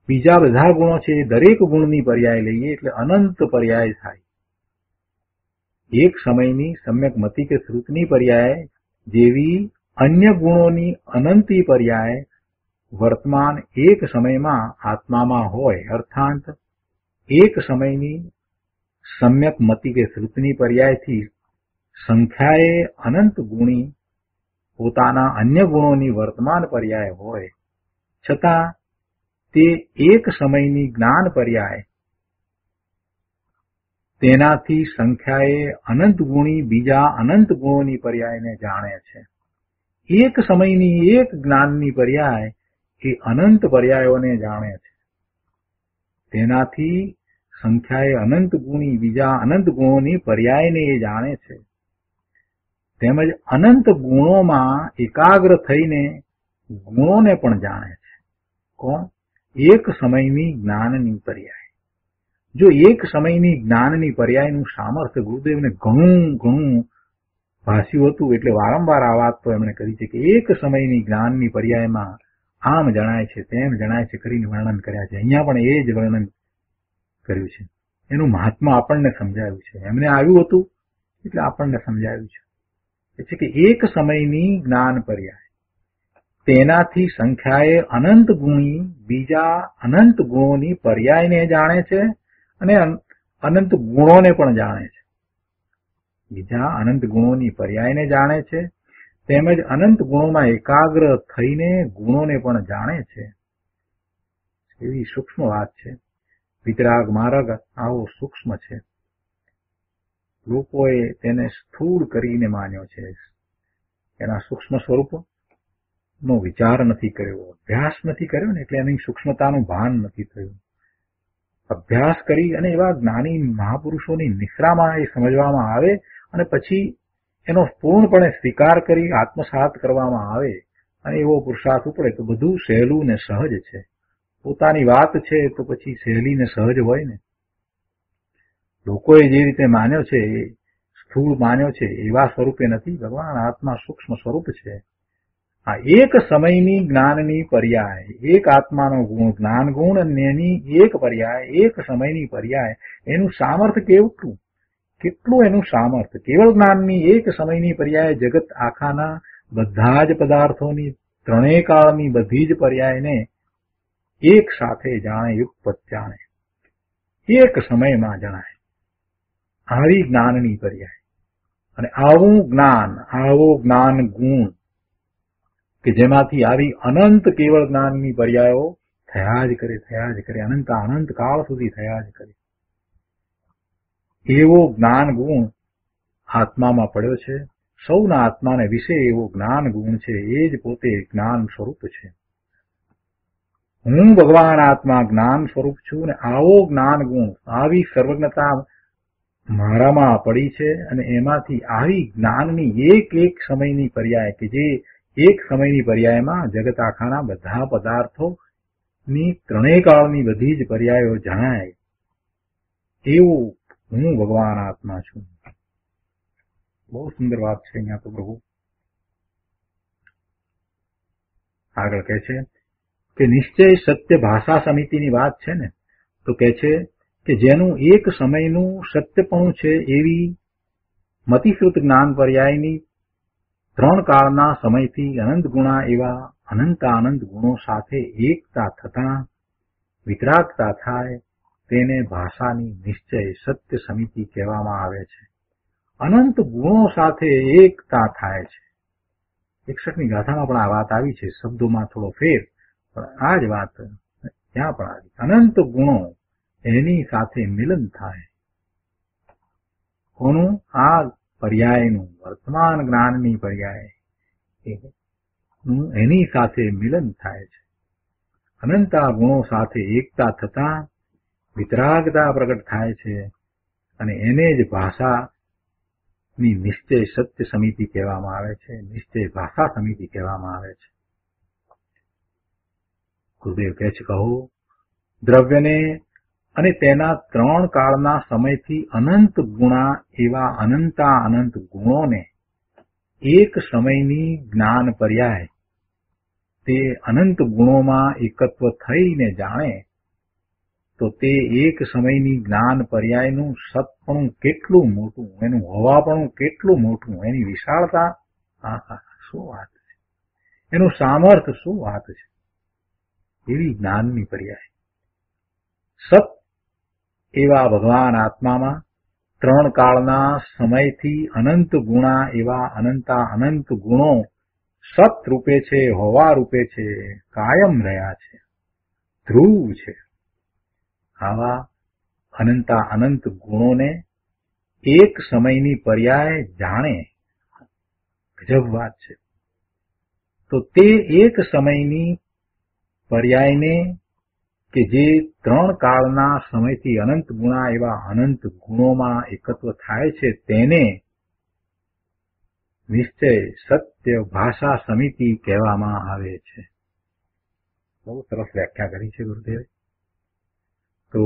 બીજા બધા ગુણો છે, દરેક ગુણની પર્યાય લઈએ એટલે અનંત પર્યાય થાય. એક સમયની સમ્યક મતિ કે શ્રુતની પર્યાય જેવી અન્ય ગુણોની અનંતી પર્યાય વર્તમાન એક સમયમાં આત્મામાં હોય, અર્થાત એક સમયની સમ્યક મતિ કે શ્રુતની પર્યાયથી સંખ્યાએ અનંત ગુણી પોતાના અન્ય ગુણોની વર્તમાન પર્યાય હોય, છતાં તે એક સમયની જ્ઞાન પર્યાય તેનાથી સંખ્યાએ અનંત ગુણી બીજા અનંત ગુણોની પર્યાયને જાણે છે. એક સમયની એક જ્ઞાનની પર્યાય એ અનંત પર્યાયોને જાણે છે. તેનાથી સંખ્યાએ અનંત ગુણી બીજા અનંત ગુણોની પર્યાયને એ જાણે છે. તેમજ અનંત ગુણોમાં એકાગ્ર થઈને ગુણોને પણ જાણે છે. કોણ? એક સમયની જ્ઞાનની પર્યાય. જો એક સમયની જ્ઞાનની પર્યાયનું સામર્થ્ય ગુરુદેવને ઘણું ભાસ્યું હતું, એટલે વારંવાર આ વાત તો એમણે કરી છે કે એક સમયની જ્ઞાનની પર્યાયમાં આમ જણાય છે, તેમ જણાય છે કરીને વર્ણન કર્યા છે. અહીંયા પણ એ જ વર્ણન કર્યું છે. એનું મહાત્મા આપણને સમજાવ્યું છે. એમને આવ્યું હતું એટલે આપણને સમજાવ્યું છે. એટલે કે એક સમયની જ્ઞાન પર્યાય તેનાથી સંખ્યાએ અનંત ગુણી બીજા અનંત ગુણોની પર્યાયને જાણે છે અને અનંત ગુણોને પણ જાણે છે. બીજા અનંત ગુણોની પર્યાયને જાણે છે, તેમજ અનંત ગુણોમાં એકાગ્ર થઈને ગુણોને પણ જાણે છે. એવી સૂક્ષ્મ વાત છે. વિતરાગ માર્ગ આવો સૂક્ષ્મ છે. લોકોએ તેને સ્થૂળ કરીને માન્યો છે. એના સૂક્ષ્મ સ્વરૂપનો વિચાર નથી કર્યો, અભ્યાસ નથી કર્યો ને, એટલે એની સૂક્ષ્મતાનું ભાન નથી થયું. અભ્યાસ કરી અને એવા જ્ઞાની મહાપુરુષોની નિશ્રામાં એ સમજવામાં આવે, અને પછી એનો પૂર્ણપણે સ્વીકાર કરી આત્મસાત કરવામાં આવે અને એવો પુરુષાર્થ ઉપડે તો બધું સહેલું ને સહજ છે. પોતાની વાત છે તો પછી સહેલી ને સહજ હોય ને. લોકોએ જે રીતે માન્યો છે એ સ્થૂળ માન્યો છે એવા સ્વરૂપે નથી. ભગવાન આત્મા સૂક્ષ્મ સ્વરૂપ છે. આ એક સમયની જ્ઞાનની પર્યાય, એક આત્માનો ગુણ જ્ઞાન ગુણ અને એની એક પર્યાય, એક સમયની પર્યાય, એનું સામર્થ્ય કેટલું એનું સામર્થ્ય. કેવળ જ્ઞાનની એક સમયની પર્યાય જગત આખાના બધા જ પદાર્થોની ત્રણેય કાળની બધી જ પર્યાયને એક સાથે જાણે, યુગપત જાણે, એક સમયમાં જણાય. આવી જ્ઞાનની પર્યાય અને આવું જ્ઞાન, આવો જ્ઞાન ગુણ કે જેમાંથી આવી અનંત કેવળ જ્ઞાનની પર્યાયો થયા જ કરે, અનંત કાળ સુધી થયા જ કરે. એવો જ્ઞાન ગુણ આત્મામાં પડ્યો છે. સૌના આત્માને વિશે એવો જ્ઞાન ગુણ છે. એ જ પોતે જ્ઞાન સ્વરૂપ છે. હું ભગવાન આત્મા જ્ઞાન સ્વરૂપ છું ને આવો જ્ઞાન ગુણ, આવી સર્વજ્ઞતા મારામાં પડી છે અને એમાંથી આવી જ્ઞાનની એક એક સમયની પર્યાય કે જે એક સમયની પર્યાયમાં જગત આખાના બધા પદાર્થોની ત્રણેય કાળની બધી જ પર્યાયો જણાય એવું હું ભગવાન આત્મા છું. બહુ સુંદર વાત છે અહીંયા તો પ્રભુ આગળ કહે છે કે નિશ્ચય સત્ય ભાષા સમિતિની વાત છે ને, તો કહે છે કે જેનું એક સમયનું સત્યપણું છે એવી મતિશ્રુત જ્ઞાન પર્યાયની ત્રણ કાળના સમયથી અનંત ગુણા એવા અનંત ગુણો સાથે એકતા થતા વિતરાગતા થાય તેને ભાષાની નિશ્ચય સત્ય સમિતિ કહેવામાં આવે છે. અનંત ગુણો સાથે એકતા થાય છે. 61મી ગાથામાં પણ આ વાત આવી છે, શબ્દોમાં થોડો ફેર, પણ આ જ વાત ત્યાં પણ આવી. અનંત ગુણો એની સાથે મિલન થાય. કોનું? આ પર્યાયનું, વર્તમાન જ્ઞાનની પર્યાય એની સાથે મિલન થાય છે. અનંતા ગુણો સાથે એકતા થતા વિતરાગતા પ્રગટ થાય છે અને એને જ ભાષાની નિશ્ચય સત્ય સમિતિ કહેવામાં આવે છે, નિશ્ચય ભાષા સમિતિ કહેવામાં આવે છે. ગુરુદેવ કહે છે, કહો દ્રવ્યને અને તેના ત્રણ કાળના સમયથી અનંત ગુણા એવા અનંત ગુણોને એક સમયની જ્ઞાન પર્યાય તે અનંત ગુણોમાં એકત્વ થઈને જાણે તો તે એક સમયની જ્ઞાન પર્યાયનું સતપણું કેટલું મોટું, એનું હોવાપણું કેટલું મોટું, એની વિશાળતા શું વાત છે, એનું સામર્થ્ય શું વાત છે. એવી જ્ઞાનની પર્યાય સત એવા ભગવાન આત્મામાં ત્રણ કાળના સમયથી અનંત ગુણા એવા અનંત ગુણો સત રૂપે છે, હોવા રૂપે છે, કાયમ રહ્યા છે, ધ્રુવ છે. આવા અનંત ગુણોને એક સમયની પર્યાય જાણે, ગજબ વાત છે. તો તે એક સમયની પર્યાયને કે જે ત્રણ કાળના સમયથી અનંત ગુણા એવા અનંત ગુણોમાં એકત્વ થાય છે તેને નિશ્ચય સત્ય ભાષા સમિતિ કહેવામાં આવે છે. બહુ સરસ વ્યાખ્યા કરી છે ગુરુદેવે. તો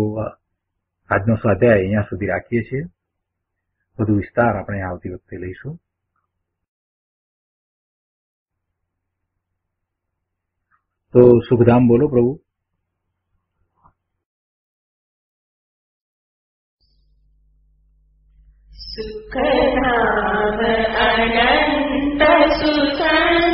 આજનો સ્વાધ્યાય અહીંયા સુધી રાખીએ છીએ. વધુ વિસ્તાર આપણે આવતી વખતે લઈશું. તો સુખધામ બોલો પ્રભુ. સુખધામ અનંત સુસંગ